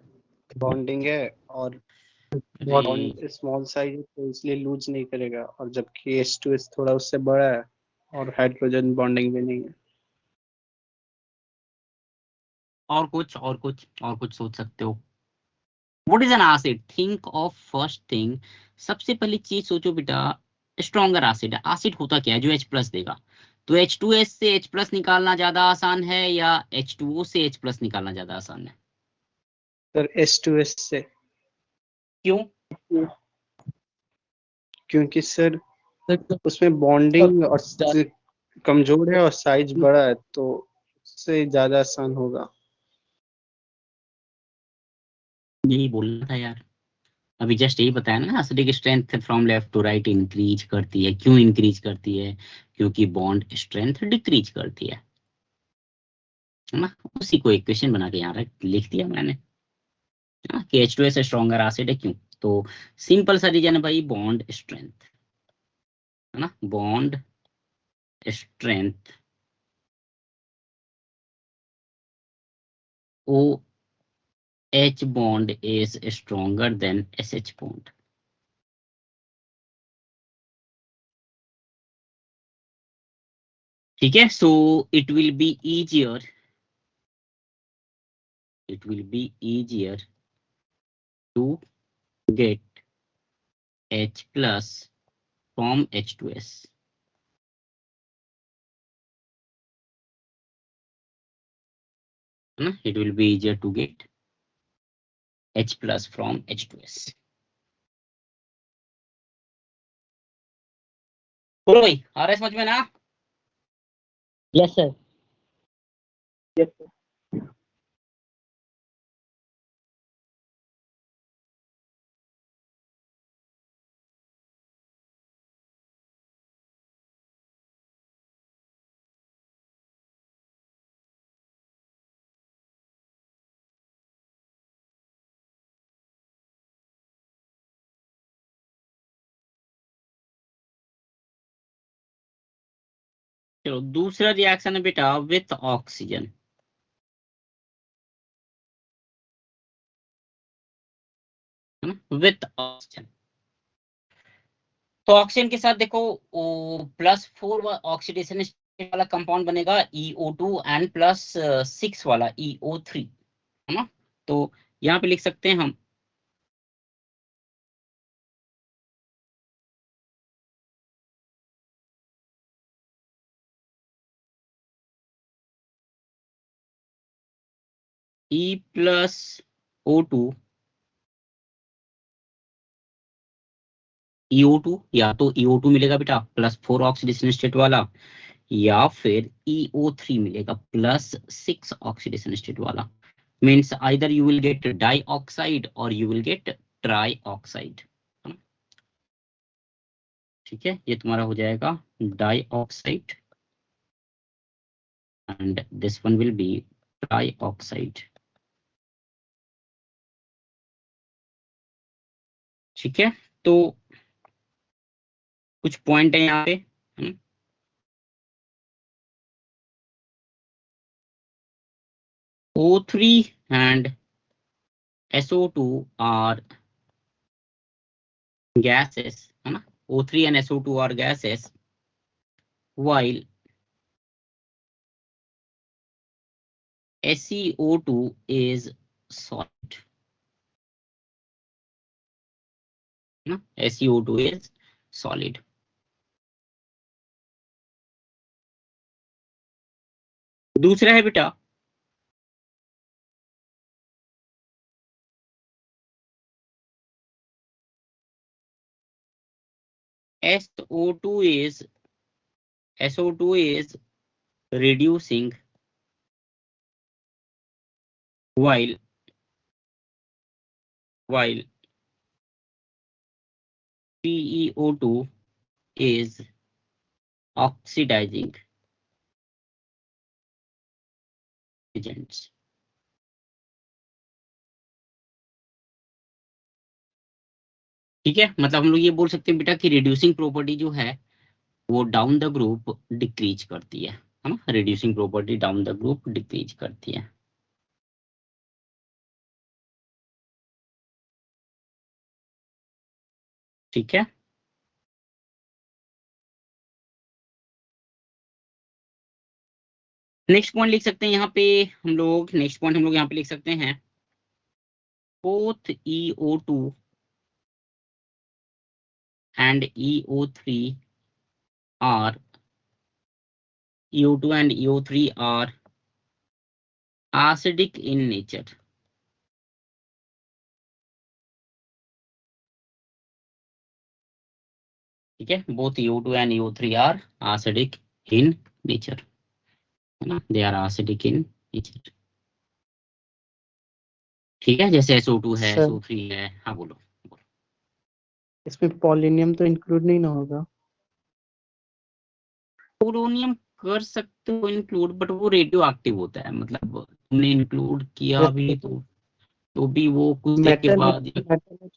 बॉन्डिंग है और बॉन्ड स्मॉल साइज है तो इसलिए लूज नहीं करेगा, और जबकि H2S थोड़ा उससे बड़ा है और हाइड्रोजन बॉन्डिंग भी नहीं है। और कुछ सोच सकते हो? What is an acid? Think of first thing, सबसे पहली चीज सोचो बेटा, स्ट्रॉन्गर एसिड। एसिड होता क्या है जो H+ देगा? तो H2S से H+ निकालना ज्यादा आसान है या H2O से H+ निकालना ज्यादा आसान है? सर H2S से। क्यों? क्योंकि सर सर उसमें बॉन्डिंग और कमजोर है और साइज बड़ा है तो उससे ज्यादा आसान होगा। यही बोलना था यार, अभी जस्ट यही बताया ना, acidic strength from left to right increase करती है। क्यों इंक्रीज करती है? क्योंकि बॉन्ड स्ट्रेंथ डिक्रीज करती है ना? उसी को एक क्वेश्चन बना के यहाँ लिख दिया मैंने, है ना? कि H2S स्ट्रॉन्गर एसिड है, क्यों? तो सिंपल सा रीजन है भाई, बॉन्ड स्ट्रेंथ, है ना? Bond strength OH bond is stronger than SH bond. ठीक है, so it will be easier, to get H+ from H2S. It will be easier to get H plus from H2S. बोलो भाई, आ रहा है समझ में ना? Yes, sir. Yes, sir. चलो दूसरा रिएक्शन है बेटा विथ ऑक्सीजन। विथ ऑक्सीजन, तो ऑक्सीजन के साथ देखो +4 ऑक्सीडेशन वाला कंपाउंड बनेगा EO2 एंड +6 वाला EO3, है ना? तो यहाँ पे लिख सकते हैं हम E+O2 EO2, या तो EO2 मिलेगा बेटा +4 ऑक्सीडेशन स्टेट वाला, या फिर EO3 मिलेगा +6 ऑक्सीडेशन स्टेट वाला। Means either you will get dioxide और यू विल गेट ट्राइऑक्साइड। ठीक है, ये तुम्हारा हो जाएगा dioxide and this one will be trioxide. ठीक है, तो कुछ पॉइंट है यहाँ पे। O3 and SO2 are gases, है ना? O3 and SO2 are gases, while SeO2 is solid. है ना? SeO2 is solid. दूसरा है बेटा SO2 is reducing while PeO2 is oxidizing agents. ठीक है, मतलब हम लोग ये बोल सकते हैं बेटा कि रिड्यूसिंग प्रॉपर्टी जो है वो डाउन द ग्रुप डिक्रीज करती है ना? Reducing property down the group decrease करती है। ठीक है, नेक्स्ट पॉइंट लिख सकते हैं यहाँ पे हम लोग, नेक्स्ट पॉइंट हम लोग यहाँ पे लिख सकते हैं both EO2 and EO3 are EO2 and EO3 are acidic in nature। ठीक है, both EO2 and EO3 are acidic in nature, है ना? They are acidic in nature। ठीक है, जैसे SO2 है, सर SO3 है। हाँ बोलो। इसमें पोलोनियम तो इंक्लूड नहीं ना होगा? पोलोनियम कर सकते हो इंक्लूड, बट वो रेडियो एक्टिव होता है, मतलब तुमने इंक्लूड किया भी तो भी वो कुछ देर के मेटल बाद मेटल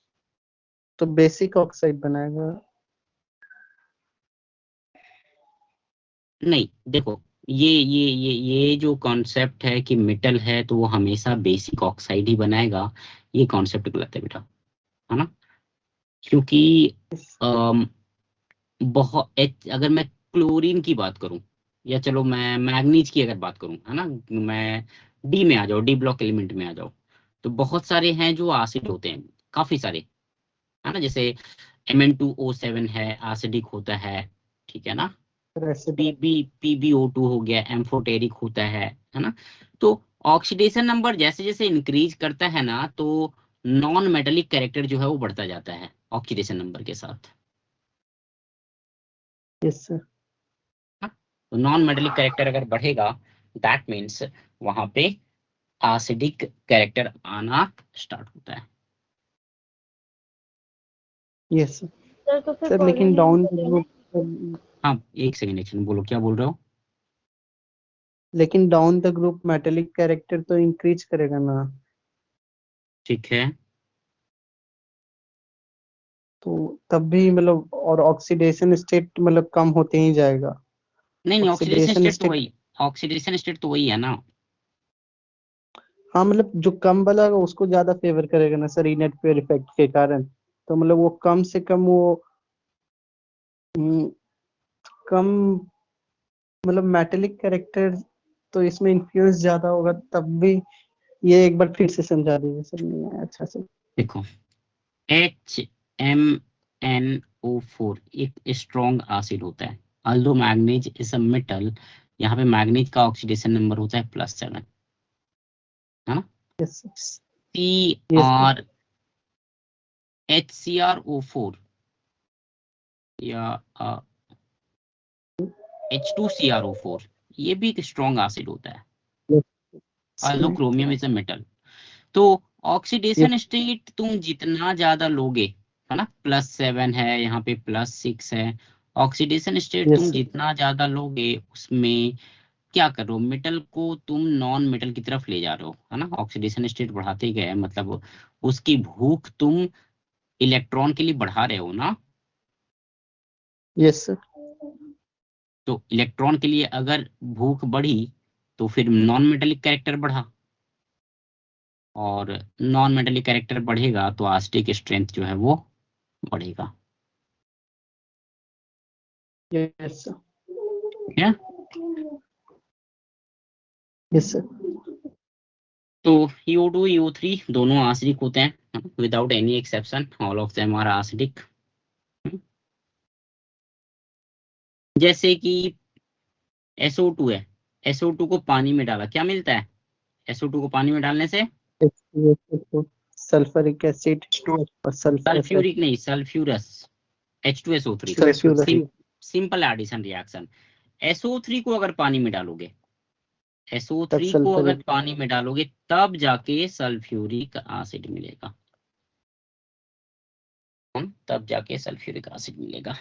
तो बेसिक ऑक्साइड बनाएगा। नहीं, देखो ये जो कॉन्सेप्ट है कि मेटल है तो वो हमेशा बेसिक ऑक्साइड ही बनाएगा, ये कॉन्सेप्ट गलत है बेटा, है ना? क्योंकि बहुत अगर मैं क्लोरीन की बात करूं, या चलो मैं मैग्नीज की अगर बात करूं, है ना, मैं डी में आ जाओ, डी ब्लॉक एलिमेंट में आ जाओ, तो बहुत सारे हैं जो एसिड होते हैं, काफी सारे, है ना? जैसे Mn2O7 है, एसिडिक होता है, ठीक है ना। फिर एसिड PbO2 हो गया, एम्फोटेरिक होता है ना। तो ऑक्सीडेशन नंबर जैसे जैसे इंक्रीज करता है ना, तो नॉन मेटेलिक कैरेक्टर जो है वो बढ़ता जाता है ऑक्सीडेशन नंबर के साथ। Yes sir. तो नॉन मेटेलिक कैरेक्टर अगर बढ़ेगा, दैट मीन्स वहां पे एसिडिक कैरेक्टर आना स्टार्ट होता है। Yes sir. सर तो फिर सर लेकिन पोलोनियम डाउन को द लेना ग्रुप, हाँ, एक सेकंड बोलो, क्या बोल रहे हो। लेकिन down the group metallic character तो इंक्रीज करेगा ना, ठीक है, तो तब भी मतलब, और ऑक्सीडेशन स्टेट मतलब कम होते ही जाएगा। नहीं नहीं, ऑक्सीडेशन ऑक्सीडेशन स्टेट तो स्टेट, वही, ऑक्सीडेशन स्टेट तो वही है ना। हाँ मतलब जो कम वाला है उसको ज्यादा फेवर करेगा ना सर, इनेट पेयर इफेक्ट के कारण। तो मतलब वो कम से कम वो हम्म, कम मतलब मेटेलिक कैरेक्टर तो इसमें इन्फ्लुएंस ज्यादा होगा तब भी। ये एक बार फिर से समझा दीजिए सर, नहीं आया अच्छा से। देखो, HMnO4 एक स्ट्रॉन्ग एसिड होता है, although manganese is a metal. यहाँ पे मैग्नीज का ऑक्सीडेशन नंबर होता है +7, है ना। Yes C yes are HCrO4 या H2CrO4, ये भी एक स्ट्रॉन्ग एसिड होता है, although chromium is a metal. तो ऑक्सीडेशन यस स्टेट तुम जितना ज्यादा लोगे, है ना, +7 है, यहाँ पे +6 है। ऑक्सीडेशन स्टेट तुम यस जितना ज्यादा लोगे, उसमें क्या कर रहे हो, मेटल को तुम नॉन मेटल की तरफ ले जा रहे हो, है ना। ऑक्सीडेशन स्टेट बढ़ाते गए मतलब उसकी भूख तुम इलेक्ट्रॉन के लिए बढ़ा रहे हो ना। यस तो इलेक्ट्रॉन के लिए अगर भूख बढ़ी, तो फिर नॉन मेटेलिक कैरेक्टर बढ़ा, और नॉन मेटेलिक कैरेक्टर बढ़ेगा तो आस्टिक स्ट्रेंथ जो है वो बढ़ेगा। यस ठीक है। Yes sir. तो EO2 EO3 दोनों आसिडिक होते हैं, without any exception, all of them are acidic. जैसे कि SO2 है, SO2 को पानी में डाला, क्या मिलता है। SO2 को पानी में डालने से सल्फरिक एसिड टू और सल्फर, सल्फ्यूरिक नहीं, sulphurous, H2SO3। To sulphurous. Simple addition reaction. SO3 को अगर पानी में डालोगे, तब SO3 को अगर सल्फरिक। पानी में डालोगे, तब जाके सल्फ्यूरिक एसिड मिलेगा। तब जाके सल्फ्यूरिक एसिड मिलेगा।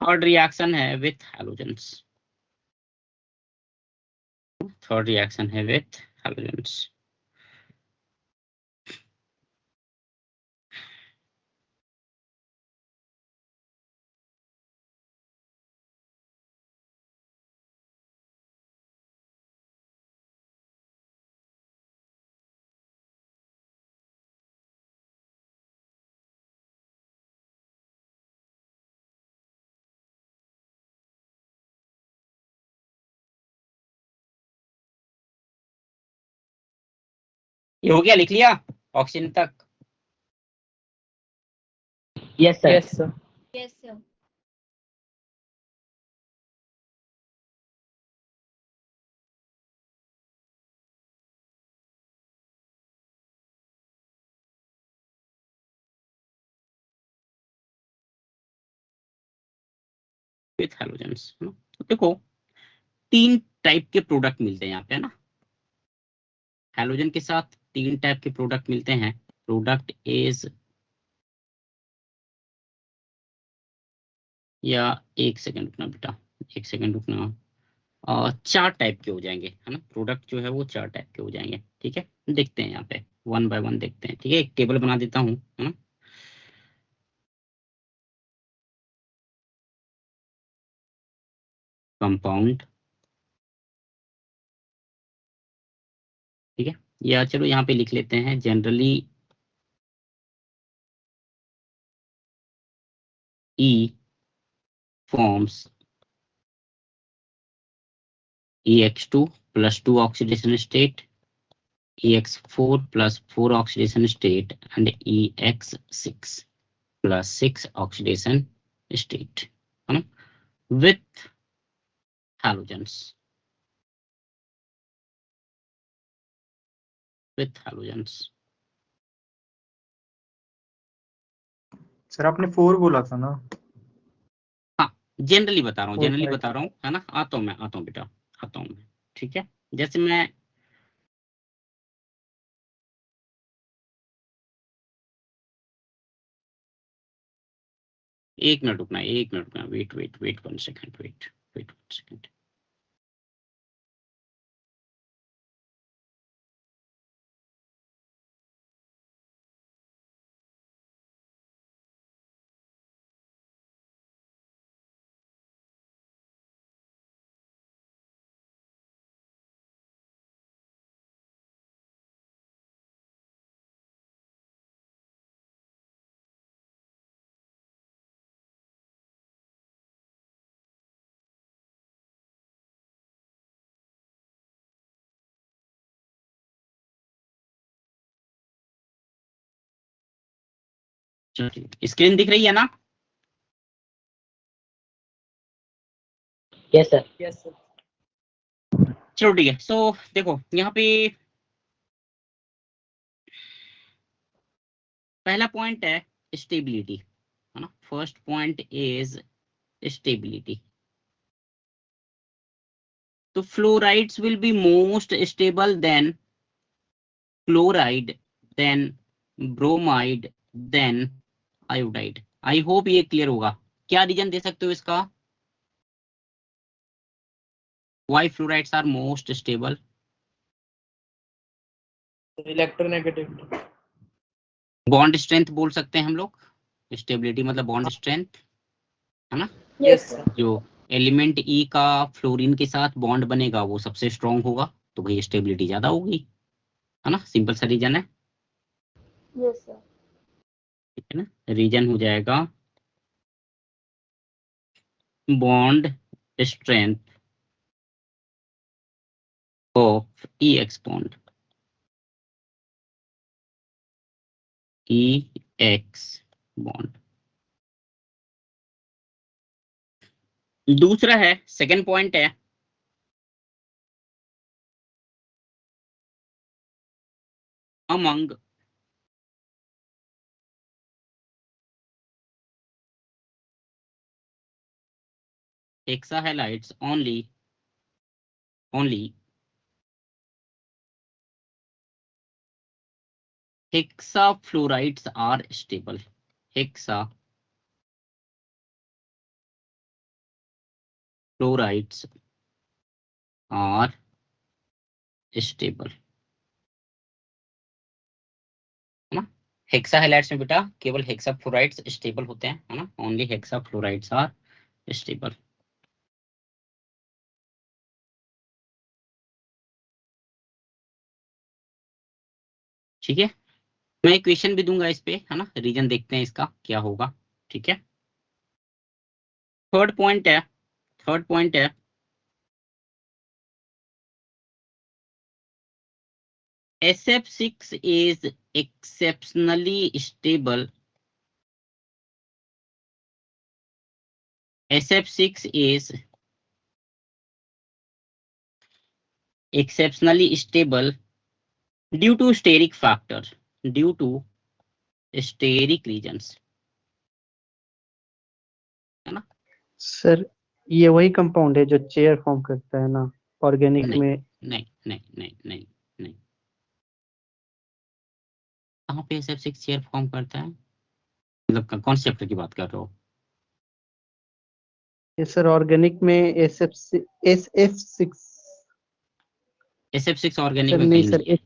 थर्ड रिएक्शन है विथ हैलोजेंस, थर्ड रिएक्शन है विथ हैलोजेंस। ये हो गया, लिख लिया ऑक्सीजन तक। Yes sir. Yes sir. Yes sir. With halogens, तो देखो, तीन टाइप के प्रोडक्ट मिलते हैं यहाँ पे, है ना। हैलोजन के साथ तीन टाइप के प्रोडक्ट मिलते हैं। प्रोडक्ट इज, या एक सेकंड रुकना बेटा, एक सेकंड रुकना। चार टाइप के हो जाएंगे, है ना। प्रोडक्ट जो है वो चार टाइप के हो जाएंगे, ठीक है। देखते हैं यहाँ पे, वन बाय वन देखते हैं, ठीक है। एक टेबल बना देता हूँ, है ना। कंपाउंड, ठीक है। या चलो यहाँ पे लिख लेते हैं generally E forms EX2 plus 2 oxidation state, EX4 plus 4 oxidation state, and EX6 plus 6 oxidation state, है ना, with halogens. With halogens. Sir आपने 4 बोला था ना? हाँ, जनरली बता रहा हूँ, 4 जनरली by बता रहा हूँ, है ना। आता हूँ बेटा, आता हूँ मैं, ठीक है। जैसे मैं एक मिनट रुकना, wait 1 second, wait 1 second. Screen दिख रही है ना? Yes sir. Yes sir. चलो ठीक है। सो देखो यहाँ पे पहला पॉइंट है स्टेबिलिटी, है ना। First point is stability. तो fluorides will be most stable then chloride, then bromide, then iodide. I hope ये क्लियर होगा। क्या रीजन दे सकते हो इसका? Why fluorides are most stable? Electronegativity. Bond strength बोल सकते हैं हम लोग। स्टेबिलिटी मतलब बॉन्ड स्ट्रेंथ, है ना। Yes sir. जो एलिमेंट ई का फ्लोरीन के साथ बॉन्ड बनेगा वो सबसे स्ट्रॉन्ग होगा, तो भाई स्टेबिलिटी ज्यादा होगी, है ना। सिंपल सा रीजन है, यस सर। ठीक है ना। रीजन हो जाएगा bond strength of E x bond, E x bond. दूसरा है, सेकेंड पॉइंट है among hexahalides only hexafluorides are stable. Hexafluorides are stable, है ना। हेक्साहेलाइड्स में बेटा केवल हेक्साफ्लोराइड्स स्टेबल होते हैं, है ना। Only hexafluorides are stable. ठीक है, मैं एक क्वेश्चन भी दूंगा इस पे, है ना। रीजन देखते हैं इसका क्या होगा, ठीक है। थर्ड पॉइंट है, SF6 is exceptionally stable. SF6 is exceptionally stable due to steric factor, due to steric regions, है ना। सर ये वही कंपाउंड है जो चेयर फॉर्म करता है ना ऑर्गेनिक नहीं में? नहीं नहीं नहीं नहीं नहीं, कहाँ पे SF6 चेयर फॉर्म करता है? मतलब कौन से चैप्टर की बात कर रहे हो? ये सर ऑर्गेनिक में SF6 SF6 ऑर्गेनिक सर में नहीं कहीं सर नहीं है।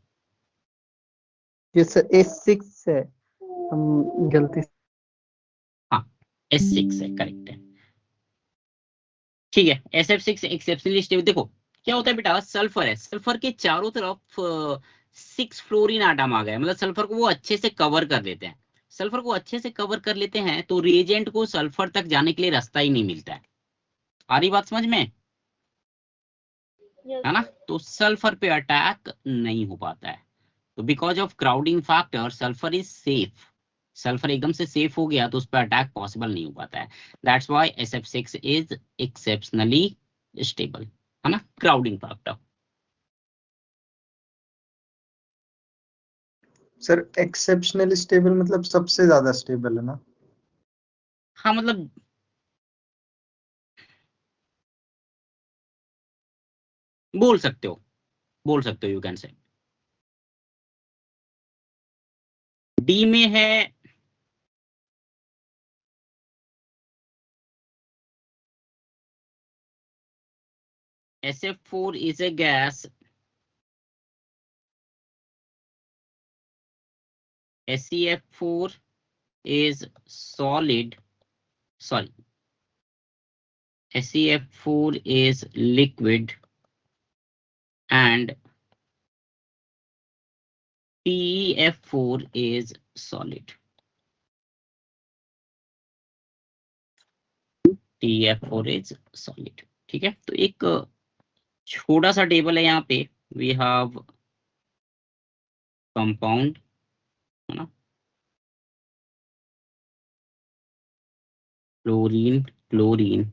ये सर S6 है, हम गलती हाँ, S6 है, करेक्ट है, ठीक है। SF6 exceptionally stable. देखो क्या होता है बेटा, सल्फर है, सल्फर के चारों तरफ 6 फ्लोरीन आटम आ गए, मतलब सल्फर को वो अच्छे से कवर कर लेते हैं। सल्फर को अच्छे से कवर कर लेते हैं तो रिएजेंट को सल्फर तक जाने के लिए रास्ता ही नहीं मिलता है। आ रही बात समझ में? Yes, है ना, sir. तो सल्फर पे अटैक नहीं हो पाता है। तो because of crowding factor sulphur is safe, sulphur एकदम से सेफ हो गया तो उस पर अटैक पॉसिबल नहीं हो पाता है। That's why SF6 is exceptionally stable, है ना, crowding factor. Sir exceptional stable मतलब सबसे ज्यादा स्टेबल है ना? हाँ मतलब बोल सकते हो, बोल सकते हो, यू कैन से। डी में है SF4 is a gas, SeF4 is solid, sorry, SeF4 is liquid and PeF4 is solid, TeF4 is solid। ठीक है, तो एक छोटा सा टेबल है यहाँ पे, वी हैव कंपाउंड, है ना, chlorine, chlorine,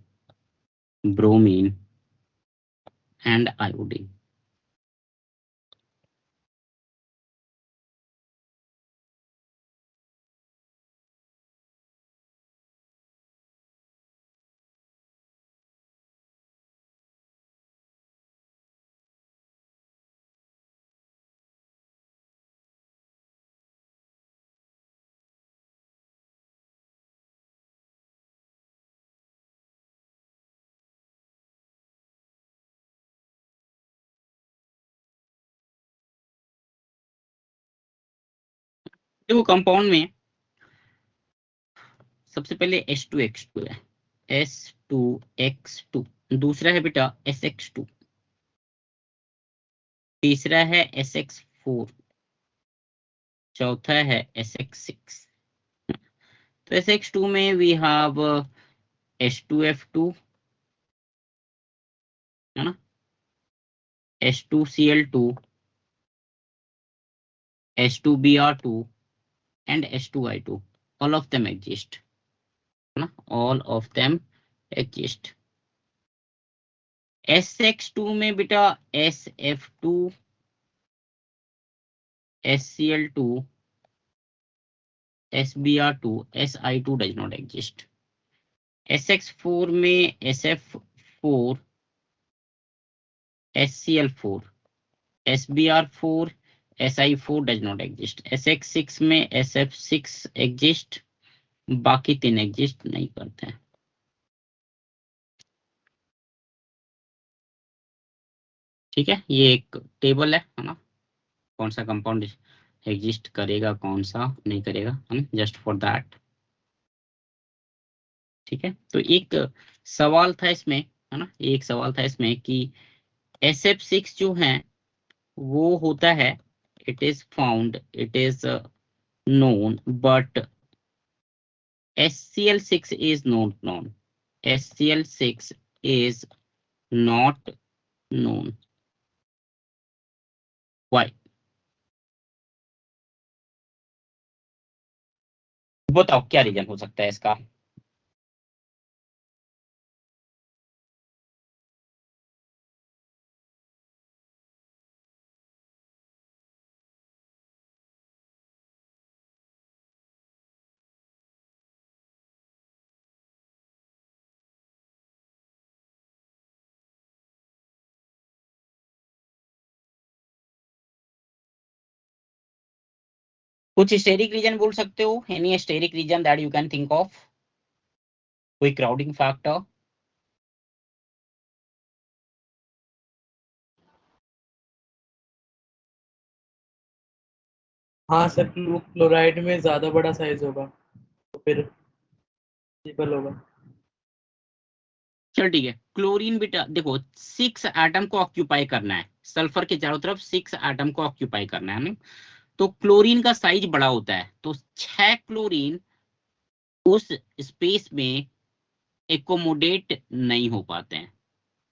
bromine and iodine. देखो कंपाउंड में सबसे पहले H2X2 है, S2X2, दूसरा है बेटा SX2, तीसरा है SX4, चौथा है SX6। तो SX2 में वी हैव H2F2, है ना, H2Cl2, H2Br2 and H2I2, all of them exist, है ना, all of them exist। SX2 में बेटा SF2, SCl2, SBr2, Si2 does not exist। SX4 में SF4, SCl4, SBr4, Si4 does not exist। SX6 में SF6 exist, बाकी तीन exist नहीं करते हैं। ठीक है, ये एक टेबल है ना, कौन सा कंपाउंड एग्जिस्ट करेगा कौन सा नहीं करेगा, है ना, जस्ट फॉर दैट। ठीक है, तो एक सवाल था इसमें, है ना, एक सवाल था इसमें कि SF6 जो है वो होता है, it is found, it is known, but SCl6 is not known, SCl6 is not known। Why? बताओ क्या रीजन हो सकता है इसका। कुछ हिस्टेरिक रीजन बोल सकते हो, any steric reason that you can think of, कोई क्राउडिंग फैक्टर। हाँ सर, क्लोराइड में ज्यादा बड़ा साइज होगा तो फिर पॉसिबल होगा। चल ठीक है, क्लोरीन बेटा देखो 6 एटम को ऑक्यूपाई करना है, सल्फर के चारों तरफ 6 एटम को ऑक्यूपाई करना है ना, तो क्लोरीन का साइज बड़ा होता है, तो 6 क्लोरीन उस स्पेस में एकोमोडेट नहीं हो पाते हैं,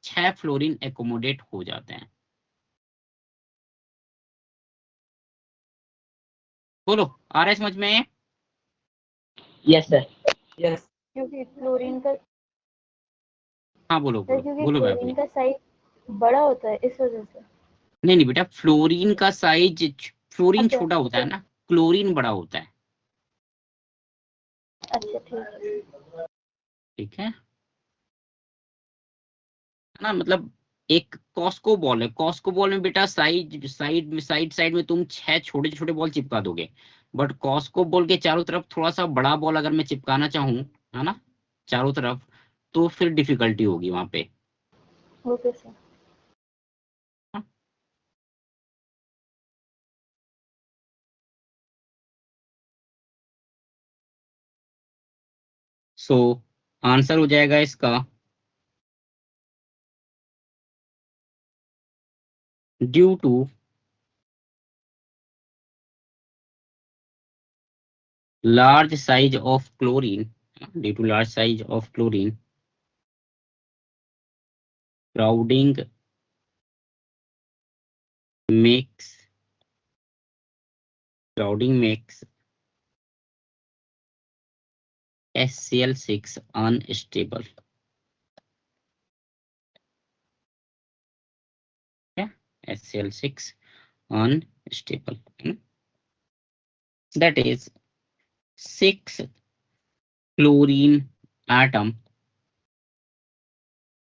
6 फ्लोरीन एकोमोडेट हो जाते हैं। बोलो, आ रहा है समझ में? Yes sir. यस क्योंकि फ्लोरीन का हाँ बोलो सर, बोलो क्योंकि बोलो भाई फ्लोरीन बोलो। का साइज बड़ा होता है इस वजह से। नहीं नहीं बेटा, फ्लोरीन का साइज, फ्लोरीन अच्छा छोटा होता है ना, क्लोरीन बड़ा होता है। अच्छा, ठीक है। ठीक है ना, मतलब एक कॉस्को बॉल है, कॉस्को बॉल में बेटा साइड में तुम 6 छोटे छोटे बॉल चिपका दोगे, बट कॉस्को बॉल के चारों तरफ थोड़ा सा बड़ा बॉल अगर मैं चिपकाना चाहूँ, है ना, चारों तरफ, तो फिर डिफिकल्टी होगी वहां पे। Okay sir. सो आंसर हो जाएगा इसका due to large size of chlorine, due to large size of chlorine, crowding makes HCl6 unstable. Yeah, HCl6 unstable. That is 6 chlorine atom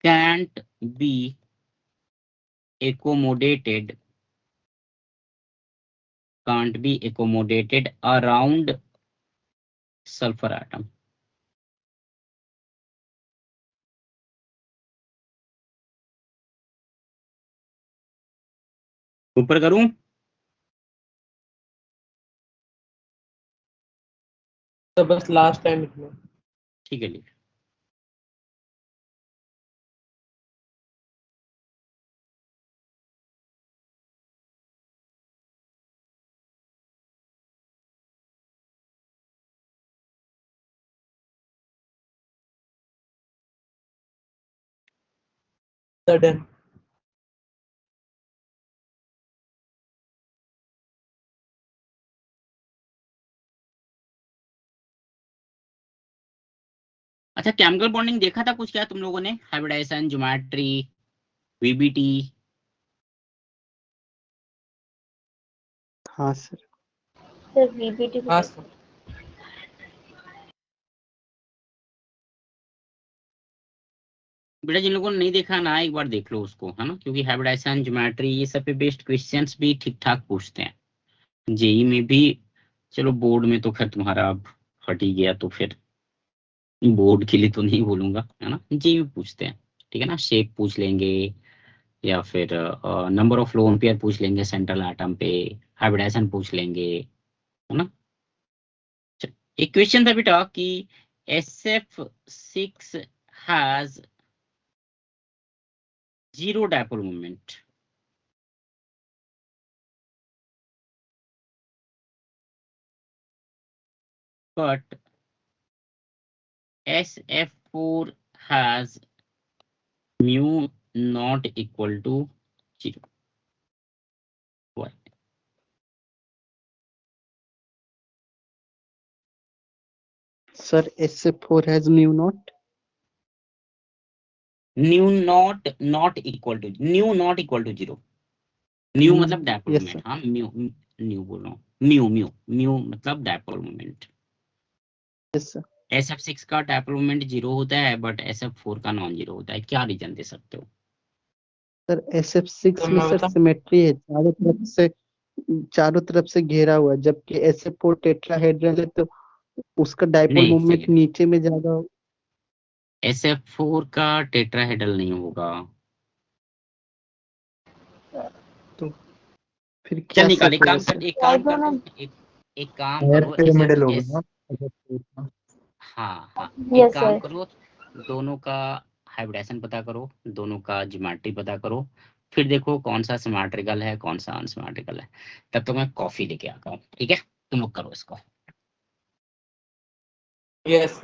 can't be accommodated around sulfur atom. ऊपर करूं? तो बस last time लिखना। ठीक है, लिख। Sudden. अच्छा, chemical bonding देखा था कुछ क्या तुम लोगों ने? Hybridisation, geometry, VBT? हाँ सर। सर वीबीटी भी हाँ देखा। सर। बेटा जिन लोगों ने नहीं देखा ना, एक बार देख लो उसको, है ना, क्योंकि हाइब्रिडाइजेशन, ज्योमेट्री, ये सब पे बेस्ड क्वेश्चंस भी ठीक ठाक पूछते हैं। जेई में भी, चलो बोर्ड में तो खैर तुम्हारा अब फट ही गया, तो फिर बोर्ड के लिए तो नहीं बोलूंगा, है ना, जेई में पूछते हैं। ठीक है ना, शेप पूछ लेंगे, या फिर नंबर ऑफ लोन पेयर पूछ लेंगे सेंट्रल एटम पे, हाइब्रिडाइजेशन पूछ लेंगे, है ना। चल, एक क्वेश्चन था बेटा कि SF6 has zero dipole moment, but SF4 has mu not equal to 0. Why? Sir SF4 has mu naught. Mu not equal to, nu not equal to 0. New मतलब डायपोल यस सर। मोमेंट, हाँ mu, new बोल रहा हूँ, mu mu mu मतलब dipole moment. Yes sir. SF6 का dipole moment 0 होता है, but SF4 का नॉन जीरो होता है। क्या रीजन दे सकते हो? सर तो SF6 में मैं सर बताऊं? सिमेट्री है, चारों तरफ से घेरा हुआ है, जबकि SF4 टेट्राहेड्रल है, तो उसका डायपोल नहीं, एक मोमेंट सेकेंड, नीचे में ज्यादा। SF4 का टेट्राहेड्रल नहीं होगा। तो फिर चल क्या निकाल, सर एक होगा काम कर, सर? एक और काम कर दोनों। तू, एक काम हायर करो, एस एफ पिरामिडल होगा एस, ना SF4 का। हाँ हाँ, एक यस काम सर। करो, दोनों का हाइब्रिडेशन पता करो, दोनों का ज्योमेट्री पता करो, फिर देखो कौन सा सिमेट्रिकल है, कौन सा अनसिमेट्रिकल है। तब तो मैं कॉफी लेके आता हूँ, ठीक है, तुम लोग करो इसको। यस।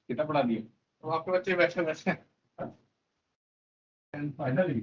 कितना पढ़ा दिए तो आपके बच्चे बैठे बैठे फाइनली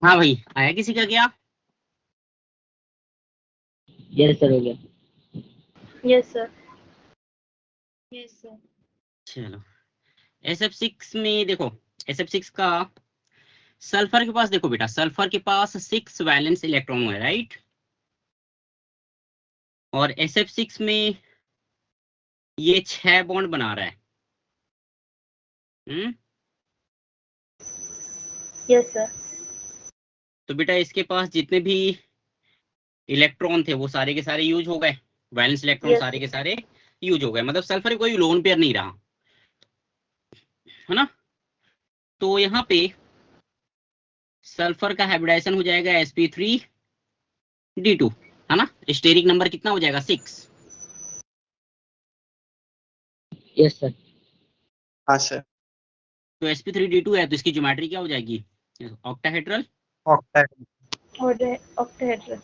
हाँ भाई, आया किसी का क्या? यस सर हो गया। Yes sir. Yes sir. चलो, SF6 में देखो, SF6 का सल्फर के पास देखो बेटा, सल्फर के पास 6 वैलेंस इलेक्ट्रॉन है, राइट। और SF6 में ये 6 बॉन्ड बना रहा है। Yes sir. तो बेटा इसके पास जितने भी इलेक्ट्रॉन थे वो सारे के सारे यूज हो गए, वैलेंस इलेक्ट्रॉन Yes, सारे के सारे यूज हो गए, मतलब सल्फर कोई लोन पेयर नहीं रहा, है ना। तो यहाँ पे सल्फर का हाइब्रिडाइजेशन हो जाएगा sp3d2, है ना। स्टेरिक नंबर कितना हो जाएगा? 6। Yes sir. हाँ सर। तो sp3d2 है तो इसकी ज्योमेट्री क्या हो जाएगी? Octahedral, octet. octahedral.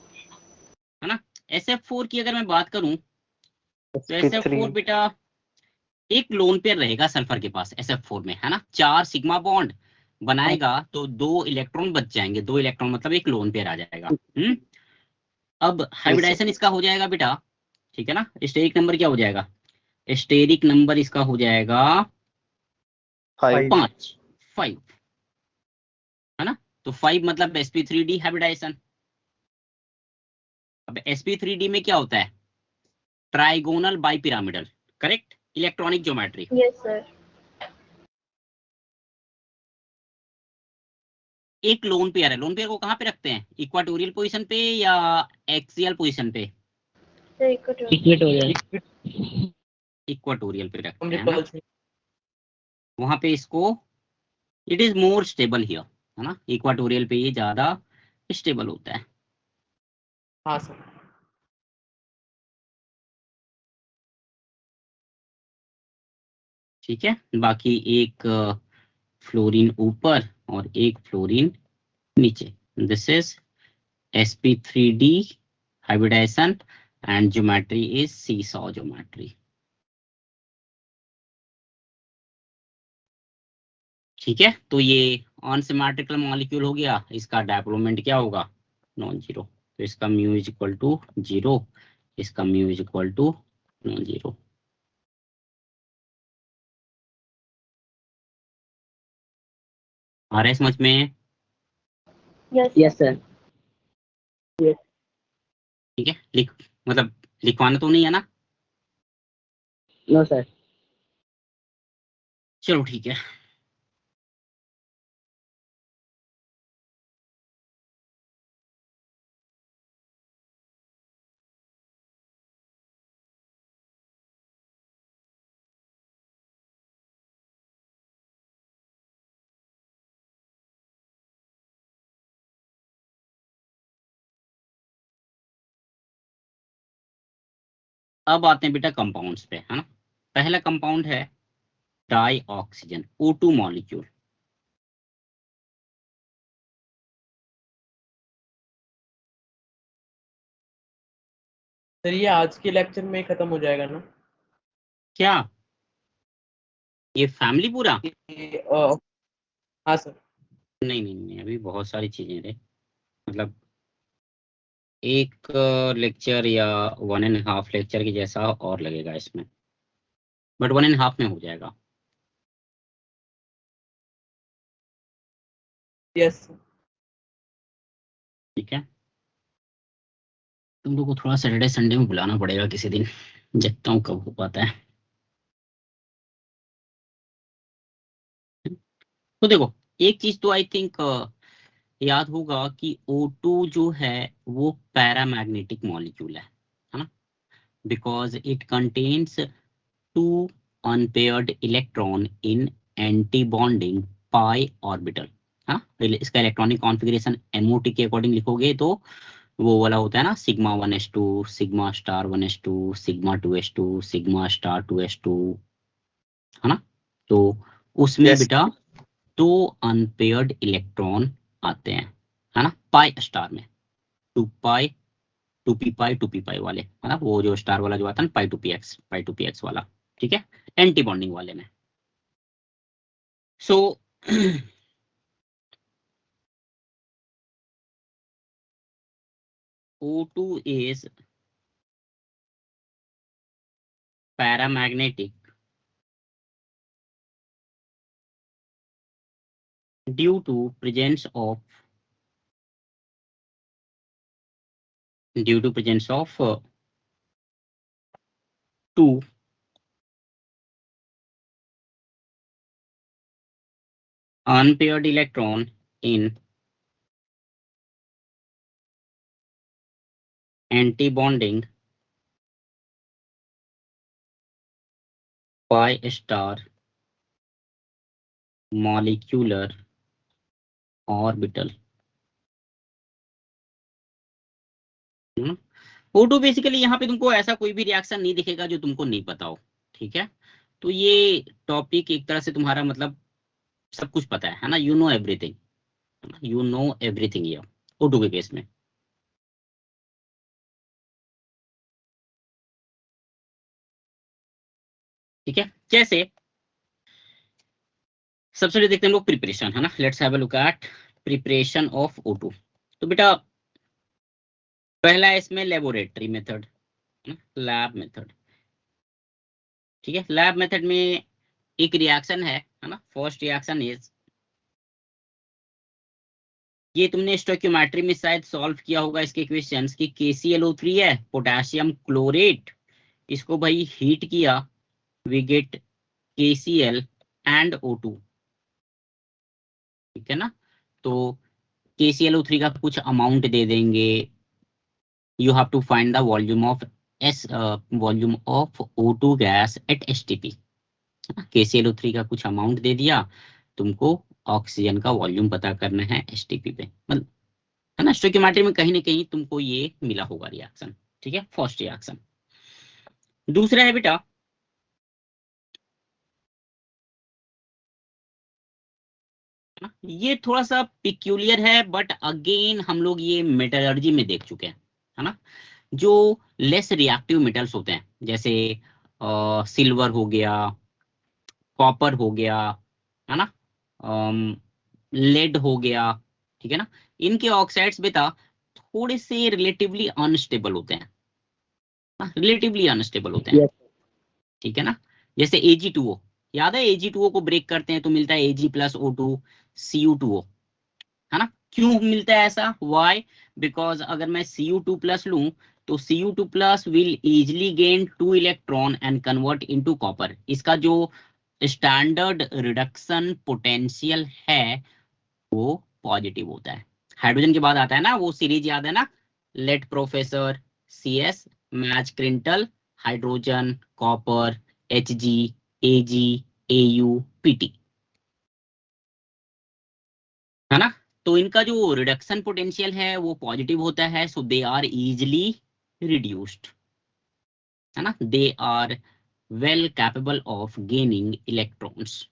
है ना। SF4 की अगर मैं बात करूं तो sp3 SF4 बेटा एक लोन पेयर रहेगा सल्फर के पास SF4 में, है ना। 4 सिग्मा बॉन्ड बनाएगा तो 2 इलेक्ट्रॉन बच जाएंगे, 2 इलेक्ट्रॉन मतलब एक लोन पेयर आ जाएगा। अब हाइब्रिडाइजेशन इसका हो जाएगा बेटा, ठीक है ना। स्टेरिक नंबर क्या हो जाएगा? स्टेरिक नंबर इसका हो जाएगा 5 5, है ना। तो 5 मतलब sp3d हाइब्रिडाइजेशन। अब sp3d में क्या होता है? Trigonal bipyramidal, correct, electronic geometry. Yes, sir. एक लोन पेयर है, लोन पेयर को कहाँ पे रखते हैं? इक्वाटोरियल पोजीशन पे या एक्सियल पोजीशन पे? The equator. इक्वेटोरियल। इक्वाटोरियल पे रखते हैं, है ना। रिपल्शन। वहां पे इसको it is more stable here, है ना। इक्वाटोरियल पे ये ज्यादा स्टेबल होता है। हाँ सर। ठीक है, बाकी एक फ्लोरीन ऊपर और एक फ्लोरीन नीचे। This is sp3d hybridization and geometry is seesaw geometry। ठीक है, तो ये अनसिमेट्रिकल मॉलिक्यूल हो गया, इसका डायपोलोमेंट क्या होगा? Non zero. तो इसका म्यू इज इक्वल टू 0, इसका mu is equal to non zero. आ रहा है समझ में? Yes, yes sir. सर। ठीक है, मतलब लिखवाना तो नहीं है ना? No sir. चलो ठीक है। अब आते हैं बेटा कंपाउंड्स पे, है ना। पहला कंपाउंड है die oxygen O2 molecule. Sir ये आज के लेक्चर में ही खत्म हो जाएगा ना? क्या ये फैमिली पूरा? ये, हाँ सर। नहीं नहीं नहीं, अभी बहुत सारी चीजें थे, मतलब एक लेक्चर या 1.5 लेक्चर के जैसा और लगेगा इसमें, बट 1.5 में हो जाएगा। यस ठीक है, तुम लोग को थोड़ा सैटरडे संडे में बुलाना पड़ेगा किसी दिन, देखता हूँ कब हो पाता है। तो देखो, एक चीज तो आई थिंक याद होगा कि O2 जो है वो पैरामैग्नेटिक मॉलिक्यूल है ना, because it contains 2 unpaired electron in anti bonding pi orbital. हाँ, इसका इलेक्ट्रॉनिक कॉन्फ़िगरेशन MOT के अकॉर्डिंग लिखोगे तो वो वाला होता है ना, σ1s2, σ*1s2, σ2s2, σ*2s2, है ना। तो उसमें यस। बेटा 2 अनपेयर्ड इलेक्ट्रॉन आते हैं, है ना, पाई स्टार में, 2 पाई 2p पाई 2p पाई वाले, है ना, वो जो स्टार वाला जो आता है ना, पाई 2px वाला, ठीक है, एंटी बॉन्डिंग वाले में। सो O2 is paramagnetic due to presence of two unpaired electron in anti-bonding pi star molecular orbital। O2 basically यहाँ पे तुमको ऐसा कोई भी रिएक्शन नहीं दिखेगा जो तुमको नहीं पता हो, ठीक है। तो ये टॉपिक एक तरह से तुम्हारा मतलब सब कुछ पता है ना, you know everything, you know everything ये O2 के केस में। ठीक है, कैसे, सबसे पहले देखते हैं हम लोग प्रिपरेशन, है ना। Let's have a look at preparation of O2। तो बेटा पहला है इसमें लेबोरेटरी मेथड, लैब मेथड। ठीक है, लैब मेथड में एक रिएक्शन है ना, फर्स्ट रिएक्शन इज, ये तुमने स्टोइकियोमेट्री में शायद सॉल्व किया होगा इसके इक्वेशंस की, KClO3 है, पोटेशियम क्लोरेट, इसको भाई हीट किया, we get KCl and O2। ठीक है ना, तो KClO3 का कुछ अमाउंट दे देंगे, you have to find the volume of O2 gas at STP। KClO3 का कुछ अमाउंट दे दिया, तुमको ऑक्सीजन का वॉल्यूम पता करना है STP पे, मतलब, है ना, स्टोइकियोमेट्री में कहीं ना कहीं तुमको ये मिला होगा रिएक्शन। ठीक है, फर्स्ट रिएक्शन। दूसरा है बेटा ये थोड़ा सा पिक्यूलियर है, बट अगेन हम लोग ये मेटलर्जी में देख चुके हैं, है ना। जो लेस रिएक्टिव मेटल्स होते हैं, जैसे सिल्वर हो गया, कॉपर हो गया, है ना, लेड हो गया, ठीक है ना, इनके ऑक्साइड्स बेटा थोड़े से रिलेटिवली अनस्टेबल होते हैं, रिलेटिवली अनस्टेबल होते हैं। यस ठीक है ना, जैसे Ag2O, याद है Ag2O को ब्रेक करते हैं तो मिलता है Ag+O2 Cu2O, है ना। क्यों मिलता है ऐसा, वाई, बिकॉज अगर मैं Cu2+ लूं तो Cu2+ will easily gain 2 electron and convert into copper. इसका जो स्टैंडर्ड रिडक्शन पोटेंशियल है वो पॉजिटिव होता है। हाइड्रोजन के बाद आता है ना वो सीरीज, याद है ना, लेट प्रोफेसर, CS, मैच क्रिंटल, hydrogen, copper, Hg, Ag, Au, Pt, है ना। तो इनका जो रिडक्शन पोटेंशियल है वो पॉजिटिव होता है, so they are easily reduced, है ना, they are well capable of gaining electrons,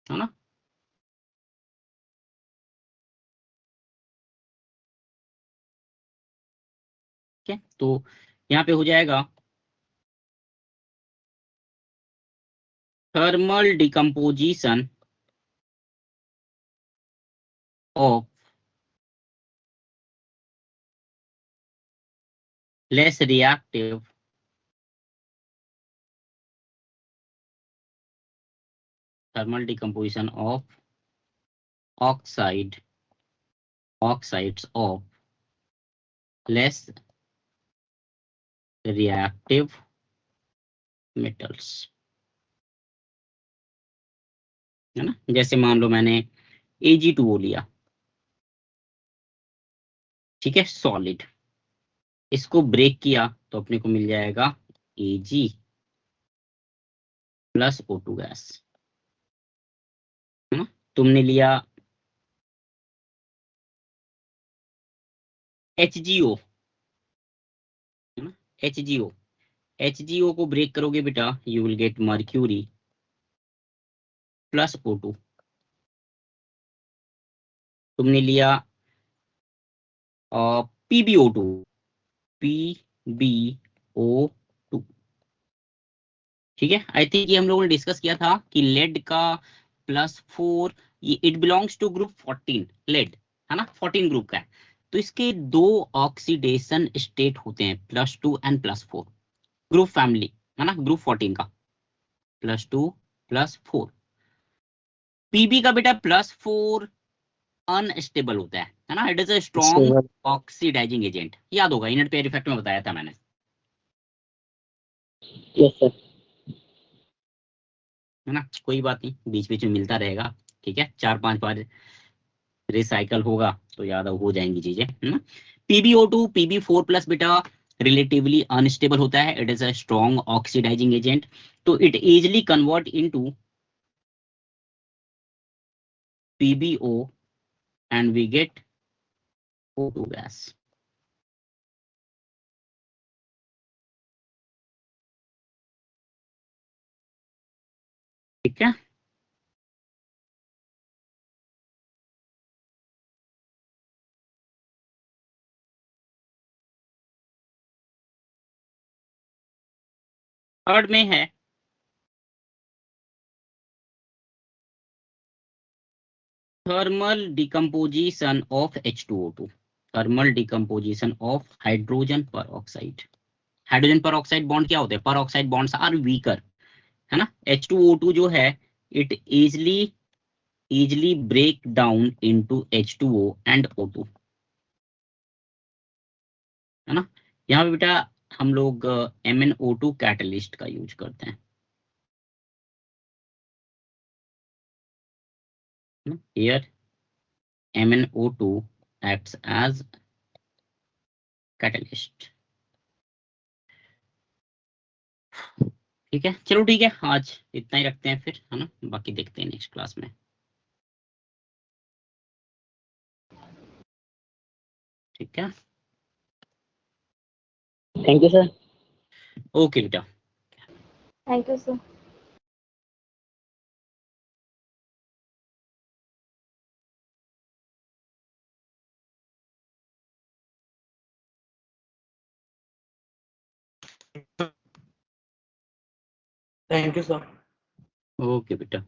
है ना। ठीक है, तो यहाँ पे हो जाएगा thermal decomposition of less reactive thermal decomposition of oxides of less reactive metals, है ना। जैसे मान लो मैंने Ag2O लिया, ठीक है, सॉलिड, इसको ब्रेक किया तो अपने को मिल जाएगा Ag प्लस O2 गैस, है ना। तुमने लिया HgO, है ना, HgO को ब्रेक करोगे बेटा, you will get mercury plus O2। तुमने लिया PbO2, ठीक है। आई थिंक ये हम लोगों ने डिस्कस किया था कि लेड का +4, ये it belongs to group 14, lead, है ना, 14 ग्रुप का है। तो इसके 2 ऑक्सीडेशन स्टेट होते हैं, +2 एंड +4, ग्रुप फैमिली, है ना, ग्रुप 14 का +2 +4। पीबी का बेटा +4 अनस्टेबल होता है ना, it is a strong oxidising agent, याद होगा, इनर पेयर इफेक्ट में बताया था मैंने, यस सर। है ना। कोई बात नहीं, बीच बीच में मिलता रहेगा, ठीक है, 4-5 बार रिसाइकल होगा तो याद हो जाएंगी चीजें, है ना। PbO2 Pb4 प्लस बेटा रिलेटिवली अनस्टेबल होता है, it is a strong oxidising agent, तो it easily convert into PbO and we get O2 gas. ठीक है, थर्ड में है thermal decomposition of H2O2, thermal decomposition of hydrogen peroxide. Hydrogen peroxide bond क्या होते हैं, पर oxide bonds are weaker, है ना। H2O2 जो है it easily break down into H2O and O2, है ना। यहाँ पे बेटा हम लोग MnO2 कैटलिस्ट का यूज करते हैं, here MnO2 acts as catalyst। ठीक है, चलो ठीक है, आज इतना ही रखते हैं फिर, है ना, बाकी देखते हैं नेक्स्ट क्लास में। ठीक है, थैंक यू सर। ओके बेटा। Thank you, sir. Thank you sir. Okay बेटा।